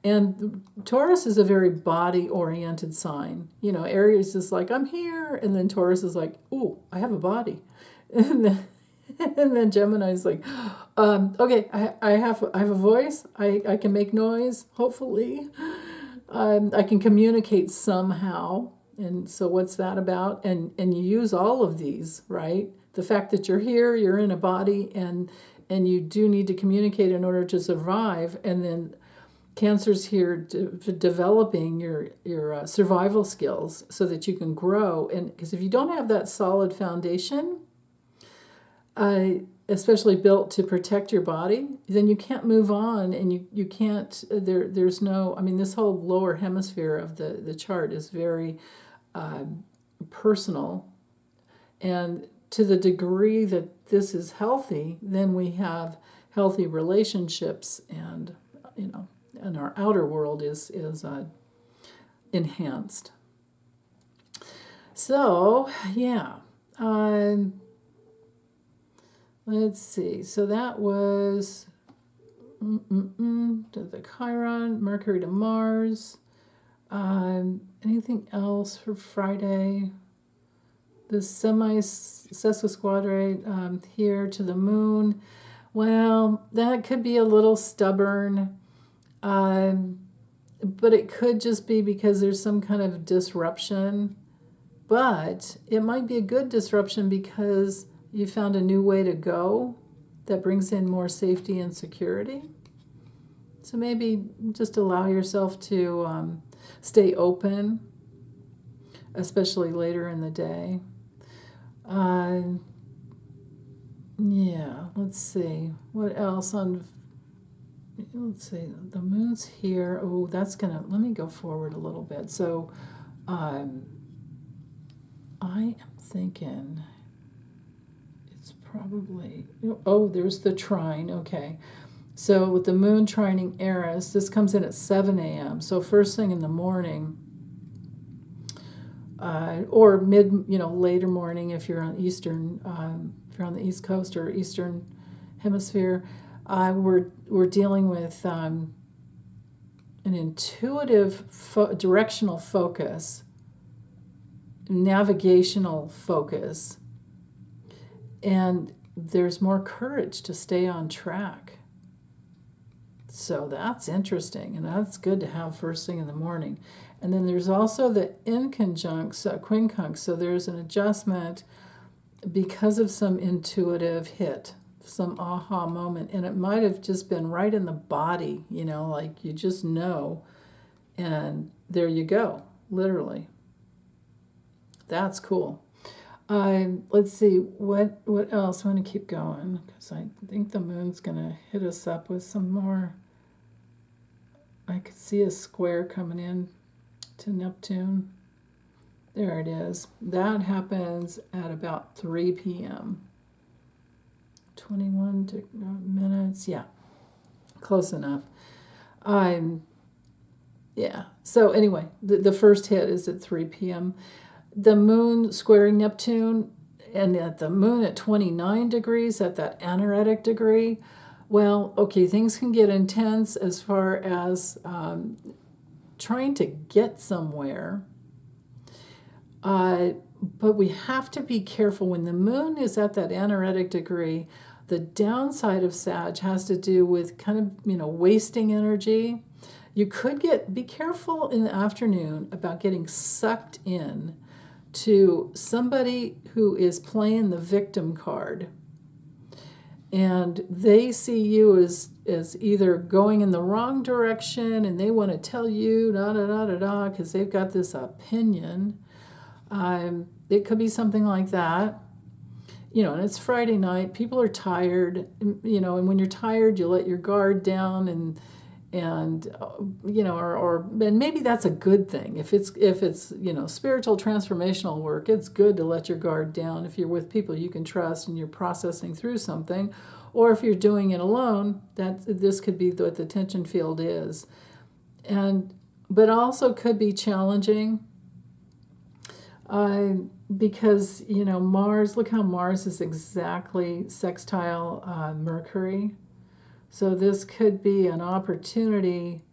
And Taurus is a very body-oriented sign. Aries is like, I'm here. And then Taurus is like, ooh, I have a body. And then Gemini is like, okay, I have a voice. I can make noise, hopefully. I can communicate somehow. And so what's that about? And you use all of these, right? The fact that you're here, you're in a body, and you do need to communicate in order to survive. And then Cancer's here for developing your survival skills so that you can grow. And because if you don't have that solid foundation, especially built to protect your body, then you can't move on, and you can't, there's no, this whole lower hemisphere of the chart is very personal. And to the degree that this is healthy, then we have healthy relationships, and, and our outer world is enhanced. So, yeah. Let's see. So that was to the Chiron, Mercury to Mars. Anything else for Friday? The semi-sesquisquadrate here to the moon. Well, that could be a little stubborn. but it could just be because there's some kind of disruption. But it might be a good disruption because you found a new way to go that brings in more safety and security. So maybe just allow yourself to stay open, especially later in the day. Yeah, let's see. What else on, let's see, the moon's here. Oh, that's gonna, let me go forward a little bit. So I am thinking it's probably, oh, there's the trine. Okay. So with the moon trining Eris, this comes in at 7 a.m. So first thing in the morning, or later morning if you're on Eastern, if you're on the East Coast or Eastern Hemisphere, we're dealing with an intuitive directional focus, navigational focus, and there's more courage to stay on track. So that's interesting, and that's good to have first thing in the morning. And then there's also the inconjunct quincunx, so there's an adjustment because of some intuitive hit, some aha moment, and it might have just been right in the body, like you just know, and there you go, literally. That's cool. Let's see, what else? I want to keep going because I think the moon's going to hit us up with some more. I could see a square coming in to Neptune. There it is. That happens at about 3 p.m. 21 minutes. Yeah, close enough. Yeah. So anyway, the first hit is at 3 p.m. The moon squaring Neptune, and at the moon at 29 degrees, at that anaretic degree. Well, okay, things can get intense as far as trying to get somewhere. But we have to be careful when the moon is at that anaretic degree. The downside of Sag has to do with kind of, wasting energy. You could be careful in the afternoon about getting sucked in to somebody who is playing the victim card. And they see you as either going in the wrong direction and they want to tell you da-da-da-da-da because they've got this opinion. It could be something like that. And it's Friday night. People are tired, and when you're tired, you let your guard down and maybe that's a good thing. If it's spiritual transformational work, it's good to let your guard down if you're with people you can trust and you're processing through something. Or if you're doing it alone, this could be what the tension field is. But also could be challenging because, Mars, look how Mars is exactly sextile Mercury. So this could be an opportunity,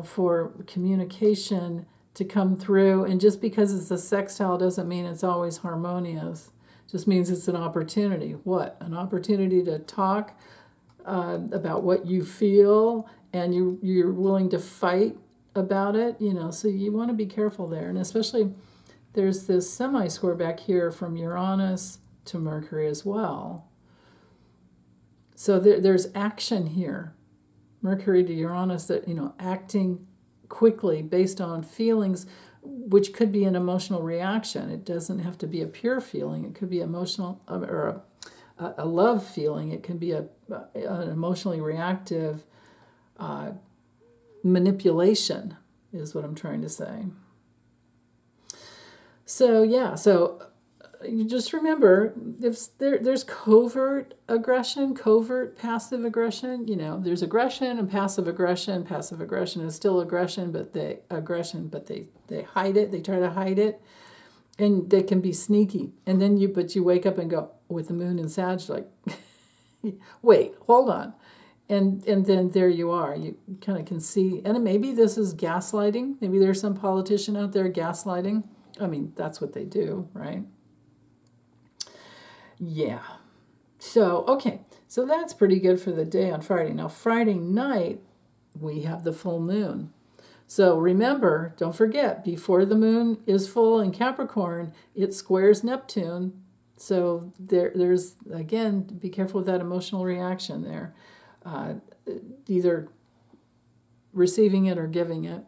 for communication to come through. And just because it's a sextile doesn't mean it's always harmonious. It just means it's an opportunity. What? An opportunity to talk about what you feel, and you're willing to fight about it. So you want to be careful there. And especially there's this semi-square back here from Uranus to Mercury as well. So there's action here, Mercury to Uranus, that, acting quickly based on feelings, which could be an emotional reaction. It doesn't have to be a pure feeling. It could be emotional or a love feeling. It can be an emotionally reactive manipulation is what I'm trying to say. So, yeah, you just remember, if there's covert aggression, covert passive aggression. There's aggression and passive aggression. Passive aggression is still aggression, but they hide it. They try to hide it, and they can be sneaky. And then you wake up and go with the moon in Sag, like, wait, hold on, and then there you are. You kind of can see, and maybe this is gaslighting. Maybe there's some politician out there gaslighting. I mean, that's what they do, right? Yeah. So, okay. So that's pretty good for the day on Friday. Now, Friday night, we have the full moon. So remember, don't forget, before the moon is full in Capricorn, it squares Neptune. So there's, again, be careful with that emotional reaction there. Either receiving it or giving it.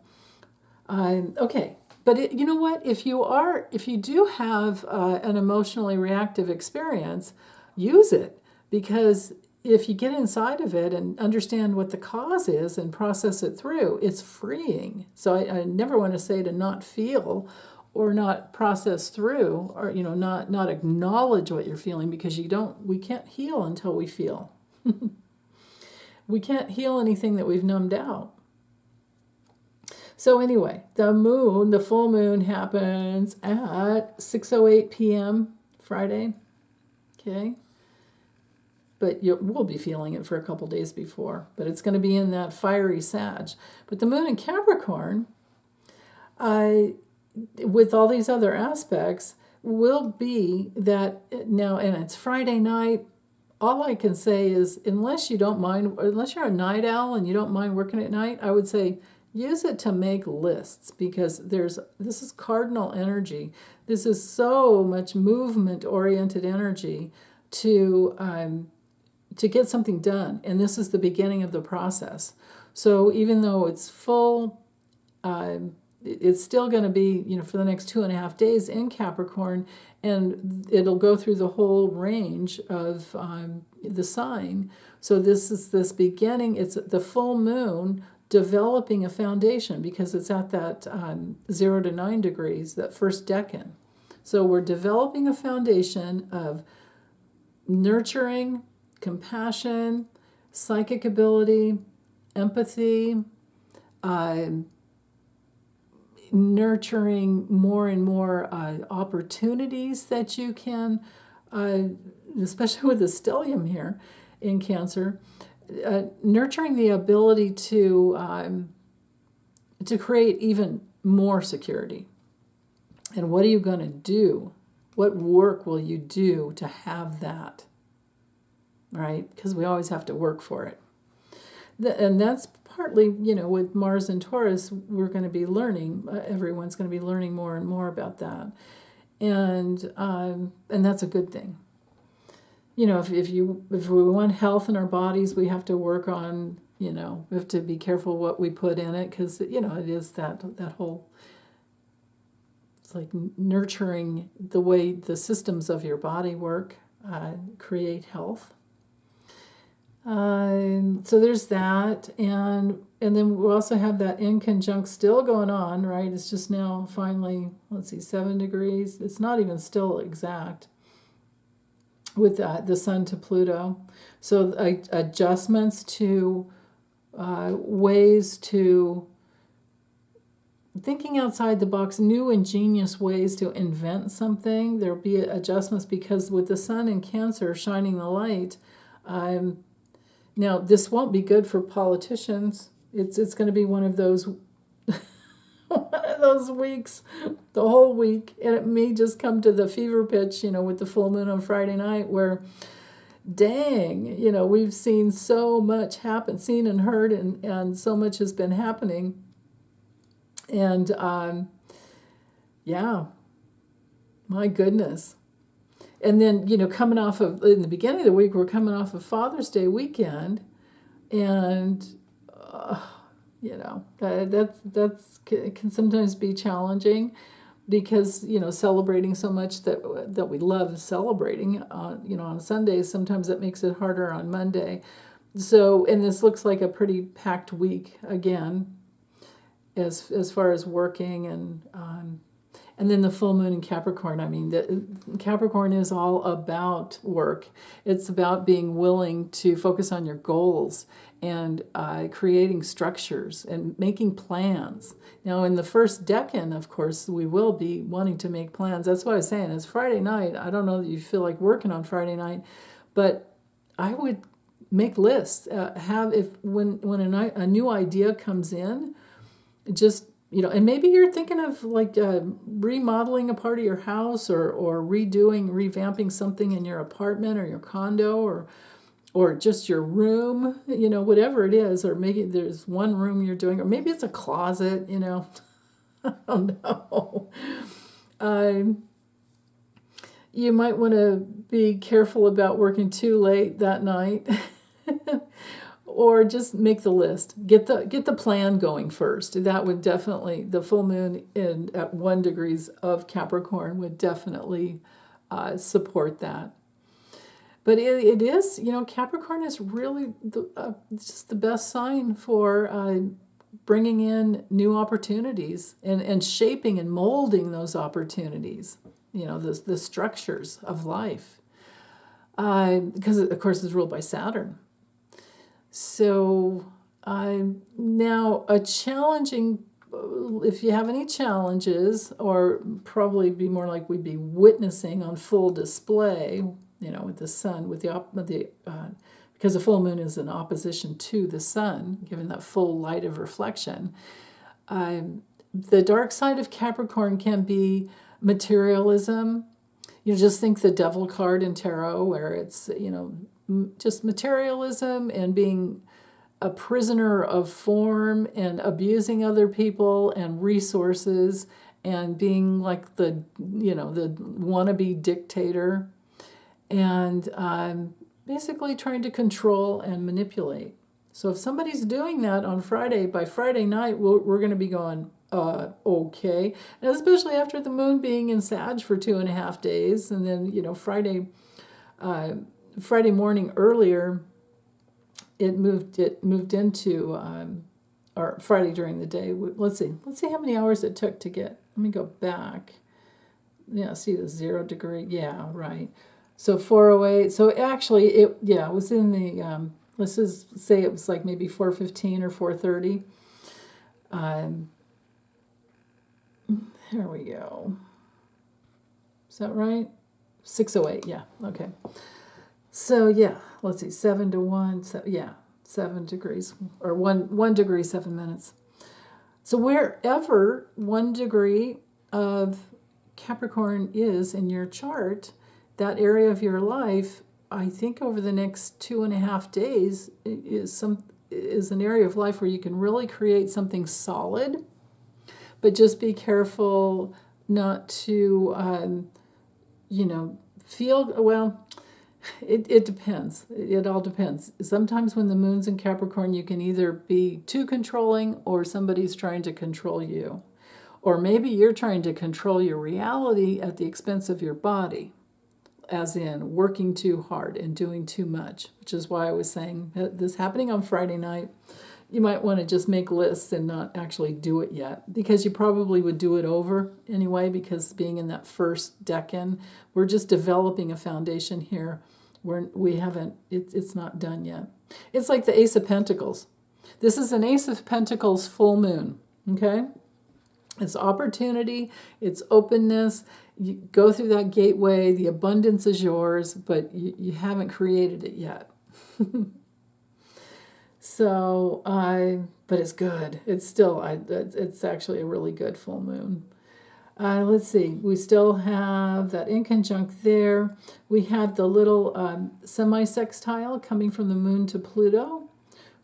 Okay, but you know what? If you do have an emotionally reactive experience, use it, because if you get inside of it and understand what the cause is and process it through, it's freeing. So I never want to say to not feel or not process through, or not acknowledge what you're feeling, because we can't heal until we feel. We can't heal anything that we've numbed out. So anyway, the full moon happens at 6:08 p.m. Friday. Okay. But we'll be feeling it for a couple days before. But it's going to be in that fiery Sag. But the moon in Capricorn, with all these other aspects, will be that now, and it's Friday night. All I can say is, unless you're a night owl and you don't mind working at night, I would say use it to make lists, because this is cardinal energy. This is so much movement-oriented energy to get something done, and this is the beginning of the process. So even though it's full, it's still going to be, for the next 2.5 days in Capricorn, and it'll go through the whole range of the sign. So this is this beginning. It's the full moon developing a foundation, because it's at that 0 to 9 degrees, that first decan. So we're developing a foundation of nurturing, compassion, psychic ability, empathy, nurturing more and more opportunities that you can, especially with the stellium here in Cancer, nurturing the ability to create even more security. And what are you going to do? What work will you do to have that? Right? Because we always have to work for it. And that's partly, with Mars and Taurus, we're going to be learning. Everyone's going to be learning more and more about that, and that's a good thing. If we want health in our bodies, we have to work on. We have to be careful what we put in it, because it is that whole. It's like nurturing the way the systems of your body work, create health. So there's that, and then we also have that inconjunct still going on, right? It's just now finally, 7 degrees. It's not even still exact with the Sun to Pluto. So adjustments to ways to thinking outside the box, new ingenious ways to invent something. There'll be adjustments, because with the Sun in Cancer shining the light, now, this won't be good for politicians. It's going to be one of those weeks, the whole week, and it may just come to the fever pitch, with the full moon on Friday night, where, dang, we've seen so much happen, seen and heard, and so much has been happening. And, yeah, my goodness. And then, in the beginning of the week, we're coming off of Father's Day weekend, and, that's can sometimes be challenging, because, celebrating so much that we love celebrating, on Sundays, sometimes that makes it harder on Monday. So, and this looks like a pretty packed week again, as far as working, and then the full moon in Capricorn. Capricorn is all about work. It's about being willing to focus on your goals and creating structures and making plans. Now, in the first decan, of course, we will be wanting to make plans. That's what I was saying. It's Friday night. I don't know that you feel like working on Friday night, but I would make lists. When a new idea comes in, just and maybe you're thinking of remodeling a part of your house, or revamping something in your apartment or your condo, or or just your room, whatever it is, or maybe there's one room you're doing, or maybe it's a closet, I don't know. Um, you might want to be careful about working too late that night. Or just make the list. Get the plan going first. That would definitely, the full moon at 1 degrees of Capricorn would definitely support that. But it is, Capricorn is really just the best sign for bringing in new opportunities and shaping and molding those opportunities. The structures of life. Because of course it's ruled by Saturn. So now a challenging, if you have any challenges, or probably be more like we'd be witnessing on full display, with the sun, because the full moon is in opposition to the sun, given that full light of reflection. The dark side of Capricorn can be materialism. Just think the devil card in tarot, where it's, just materialism and being a prisoner of form and abusing other people and resources and being like the wannabe dictator and basically trying to control and manipulate. So if somebody's doing that on Friday, by Friday night, we're going to be going, okay. And especially after the moon being in Sag for 2.5 days. And then, Friday morning earlier, it moved into, or Friday during the day. Let's see how many hours it took to get. Let me go back. Yeah, see the 0 degree. Yeah, right. So 4:08. So actually, it was in the. Let's just say it was like maybe 4:15 or 4:30. Here we go. Is that right? 6:08. Yeah. Okay. So yeah, let's see, 7 to 1. So, 7 degrees, or 1 degree 7 minutes. So wherever 1 degree of Capricorn is in your chart, that area of your life, I think over the next 2.5 days is an area of life where you can really create something solid, but just be careful not to, feel, well, it depends. It all depends. Sometimes when the moon's in Capricorn, you can either be too controlling or somebody's trying to control you. Or maybe you're trying to control your reality at the expense of your body, as in working too hard and doing too much, which is why I was saying this happening on Friday night. You might want to just make lists and not actually do it yet, because you probably would do it over anyway, because being in that first decan, we're just developing a foundation here. It's not done yet. It's like the Ace of Pentacles. This is an Ace of Pentacles full moon, okay? It's opportunity, it's openness. You go through that gateway, the abundance is yours, but you haven't created it yet. So, but it's good. It's still, it's actually a really good full moon. Let's see. We still have that inconjunct there. We have the little semi-sextile coming from the moon to Pluto.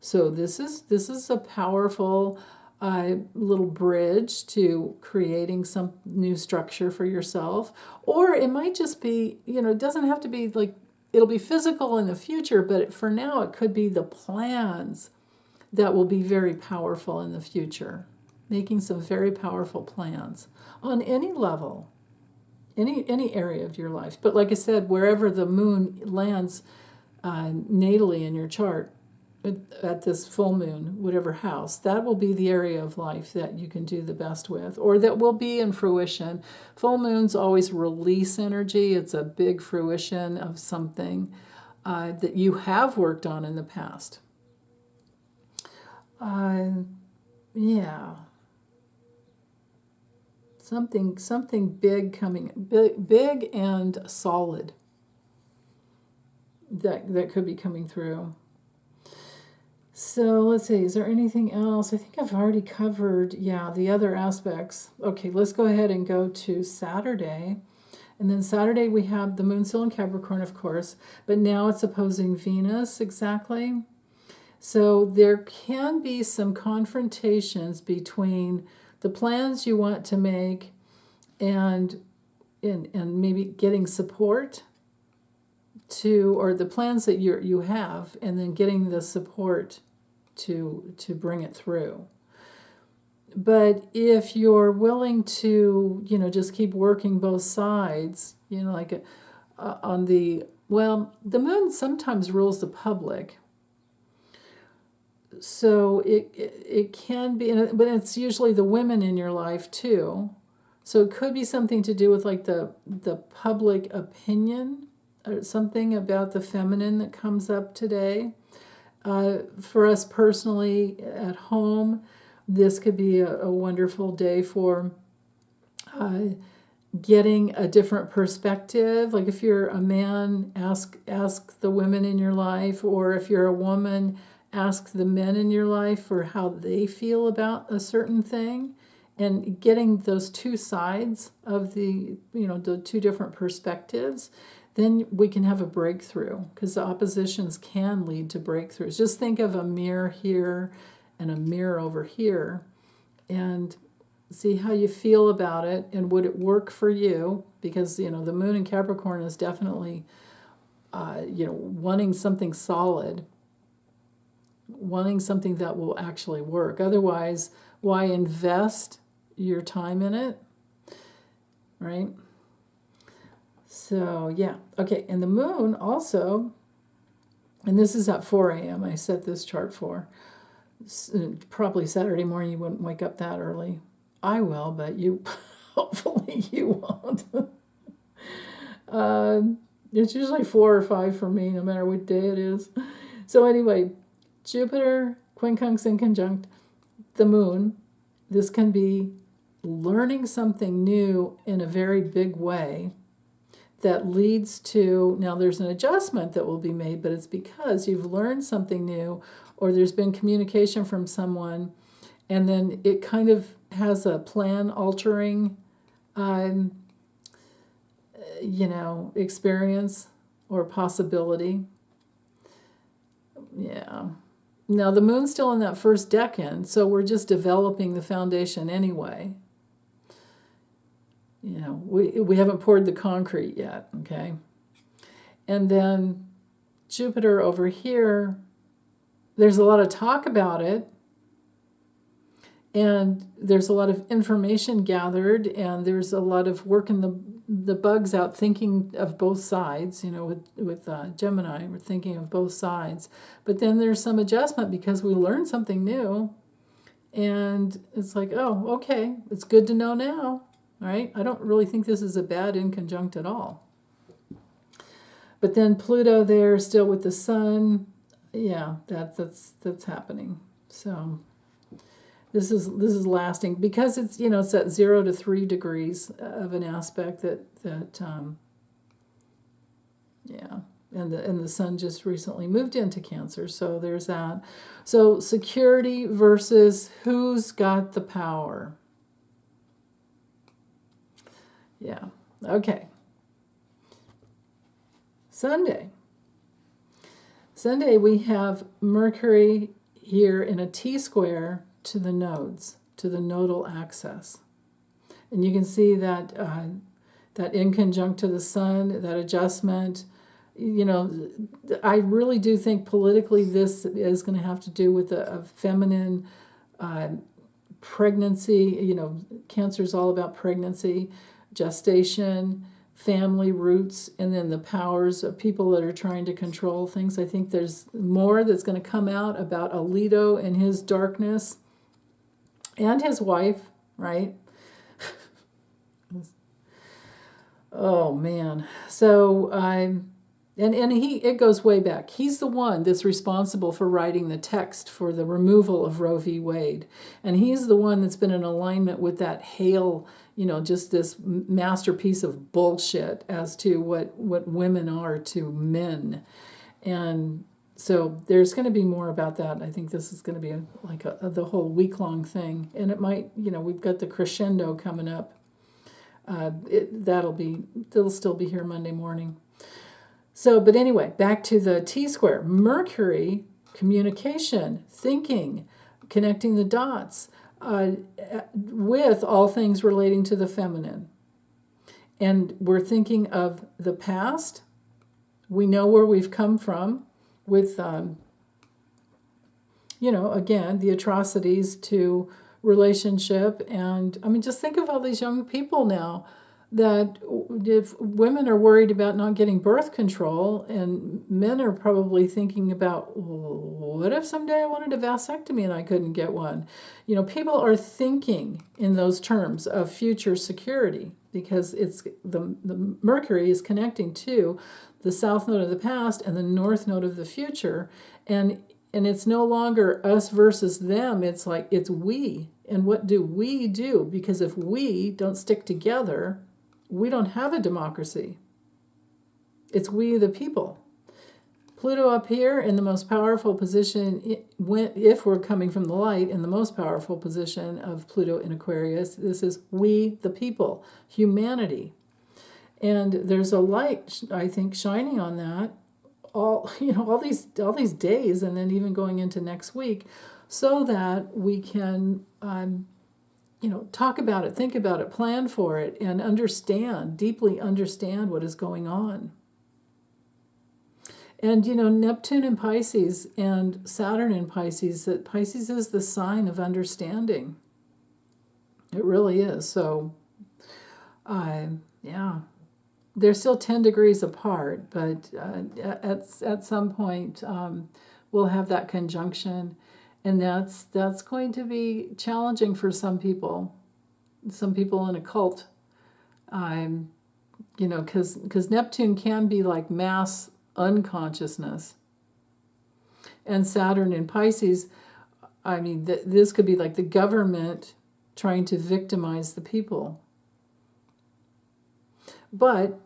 So this is a powerful little bridge to creating some new structure for yourself. Or it might just be, it doesn't have to be like, it'll be physical in the future, but for now it could be the plans that will be very powerful in the future. Making some very powerful plans on any level, any area of your life. But like I said, wherever the moon lands natally in your chart, at this full moon, whatever house, that will be the area of life that you can do the best with, or that will be in fruition. Full moons always release energy. It's a big fruition of something that you have worked on in the past. Something big coming, big and solid that could be coming through. So let's see, is there anything else? I think I've already covered, the other aspects. Okay, let's go ahead and go to Saturday. And then Saturday we have the moon still in Capricorn, of course, but now it's opposing Venus exactly. So there can be some confrontations between the plans you want to make and maybe getting support to, or the plans that you have, and then getting the support to bring it through. But if you're willing to, just keep working both sides, like on the moon sometimes rules the public. So it can be, but it's usually the women in your life too. So it could be something to do with like the public opinion, or something about the feminine that comes up today. For us personally at home, this could be a wonderful day for getting a different perspective. Like if you're a man, ask the women in your life, or if you're a woman, ask the men in your life for how they feel about a certain thing, and getting those two sides of the two different perspectives. Then we can have a breakthrough, because the oppositions can lead to breakthroughs. Just think of a mirror here and a mirror over here, and see how you feel about it, and would it work for you? Because the moon in Capricorn is definitely wanting something solid, wanting something that will actually work. Otherwise, why invest your time in it, right? So yeah, okay. And the moon also, and this is at 4 a.m. I set this chart for. Probably Saturday morning you wouldn't wake up that early. I will, but you, hopefully you won't. It's usually 4 or 5 for me, no matter what day it is. So anyway, Jupiter quincunx conjunct the moon. This can be learning something new in a very big way that leads to, now there's an adjustment that will be made, but it's because you've learned something new, or there's been communication from someone, and then it kind of has a plan altering experience or possibility. Yeah. Now the moon's still in that first decan, so we're just developing the foundation anyway. We haven't poured the concrete yet, okay? And then Jupiter over here, there's a lot of talk about it, and there's a lot of information gathered, and there's a lot of working the bugs out, thinking of both sides. With Gemini, we're thinking of both sides. But then there's some adjustment because we learned something new, and it's like, oh, okay, it's good to know now. Right? I don't really think this is a bad inconjunct at all. But then Pluto there, still with the Sun, yeah, that's happening. So this is lasting, because it's it's at 0 to 3 degrees of an aspect that and the Sun just recently moved into Cancer, so there's that. So security versus who's got the power. Yeah, okay. Sunday we have Mercury here in a T-square to the nodes, to the nodal axis. And you can see that that inconjunct to the Sun, that adjustment. I really do think politically this is going to have to do with a feminine pregnancy. Cancer is all about pregnancy, gestation, family roots, and then the powers of people that are trying to control things. I think there's more that's going to come out about Alito and his darkness, and his wife, right? Oh man. So it goes way back. He's the one that's responsible for writing the text for the removal of Roe v. Wade. And he's the one that's been in alignment with that Hale, just this masterpiece of bullshit as to what women are to men. And so there's going to be more about that. I think this is going to be the whole week-long thing. And it might, we've got the crescendo coming up It'll still be here Monday morning. So, but anyway, back to the T-square. Mercury, communication, thinking, connecting the dots, with all things relating to the feminine. And we're thinking of the past. We know where we've come from with, again, the atrocities to relationship. And I mean, just think of all these young people now that if women are worried about not getting birth control, and men are probably thinking about, well, what if someday I wanted a vasectomy and I couldn't get one? People are thinking in those terms of future security, because it's the Mercury is connecting to the south node of the past and the north node of the future, and it's no longer us versus them. It's like it's we, and what do we do? Because if we don't stick together, we don't have a democracy. It's we the people. Pluto up here in the most powerful position, if we're coming from the light, in the most powerful position of Pluto in Aquarius, this is we the people, humanity. And there's a light, I think, shining on that all these days, and then even going into next week, so that we can talk about it, think about it, plan for it, and deeply understand what is going on. And, Neptune in Pisces and Saturn in Pisces, that Pisces is the sign of understanding. It really is. So, they're still 10 degrees apart, but at some point we'll have that conjunction. And that's going to be challenging for some people in a cult, because Neptune can be like mass unconsciousness. And Saturn in Pisces, I mean, this could be like the government trying to victimize the people. But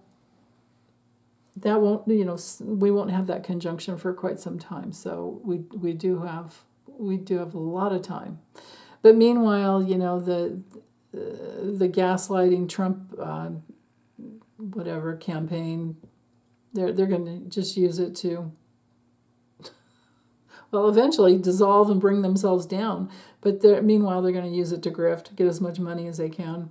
that won't, we won't have that conjunction for quite some time. So we do have a lot of time. But meanwhile, the gaslighting Trump campaign, they're going to just use it to, well, eventually dissolve and bring themselves down. But meanwhile, they're going to use it to grift, get as much money as they can.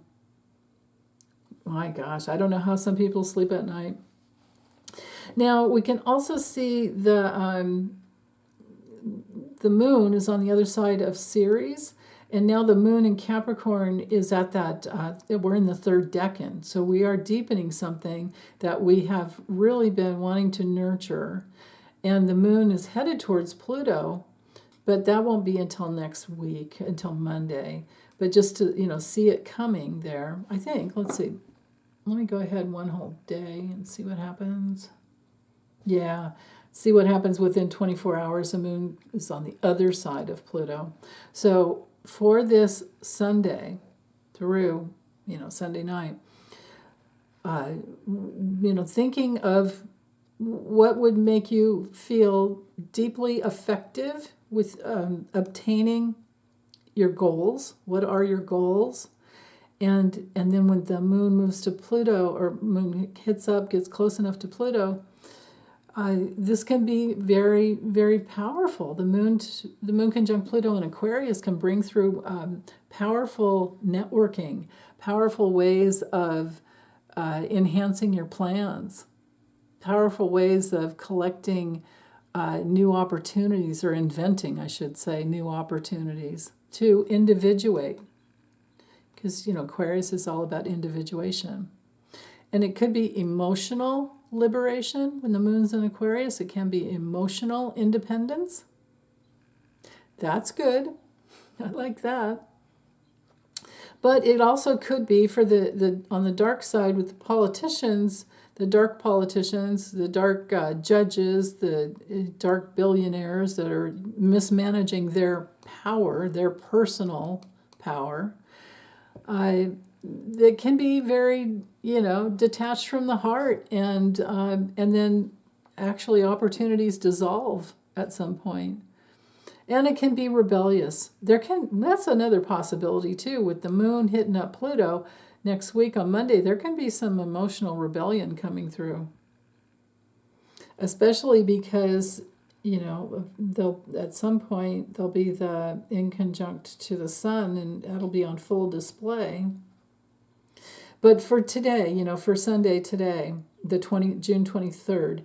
My gosh, I don't know how some people sleep at night. Now, we can also see the moon is on the other side of Ceres, and now the moon in Capricorn is at that, we're in the third decan. So we are deepening something that we have really been wanting to nurture. And the moon is headed towards Pluto, but that won't be until next week, until Monday. But just to, see it coming there, I think, let's see. Let me go ahead one whole day and see what happens. Yeah, see what happens within 24 hours. The moon is on the other side of Pluto. So for this Sunday through, Sunday night, thinking of what would make you feel deeply effective with obtaining your goals. What are your goals? And then when the moon moves to Pluto, or moon gets close enough to Pluto, this can be very, very powerful. The moon conjunct Pluto in Aquarius can bring through powerful networking, powerful ways of enhancing your plans, powerful ways of collecting new opportunities, or inventing, I should say, new opportunities to individuate. Because, Aquarius is all about individuation. And it could be emotional liberation. When the moon's in Aquarius, it can be emotional independence. That's good. I like that. But it also could be for the on the dark side with the politicians, the dark judges, the dark billionaires that are mismanaging their power, their personal power. That can be very, detached from the heart, and then actually opportunities dissolve at some point. And it can be rebellious. That's another possibility too, with the moon hitting up Pluto. next week on Monday, there can be some emotional rebellion coming through, especially because, they'll at some point they'll be the in conjunct to the sun, and that'll be on full display. But for today, for Sunday today, June 23rd,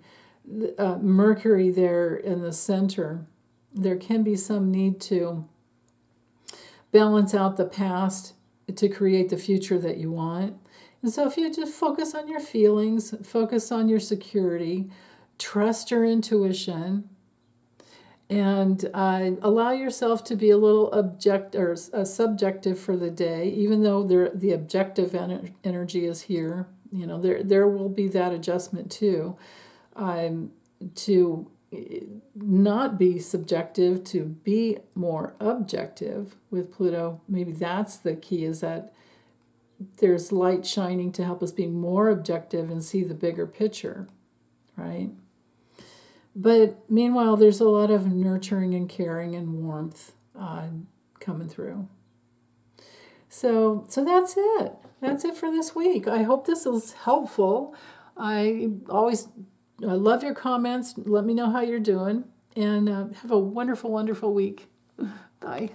Mercury there in the center, there can be some need to balance out the past to create the future that you want. And so if you just focus on your feelings, focus on your security, trust your intuition, and allow yourself to be a little subjective for the day, even though the objective energy is here. There will be that adjustment too, to not be subjective, to be more objective with Pluto. Maybe that's the key, is that there's light shining to help us be more objective and see the bigger picture, right? But meanwhile, there's a lot of nurturing and caring and warmth coming through. So that's it. That's it for this week. I hope this was helpful. I love your comments. Let me know how you're doing. And have a wonderful, wonderful week. Bye.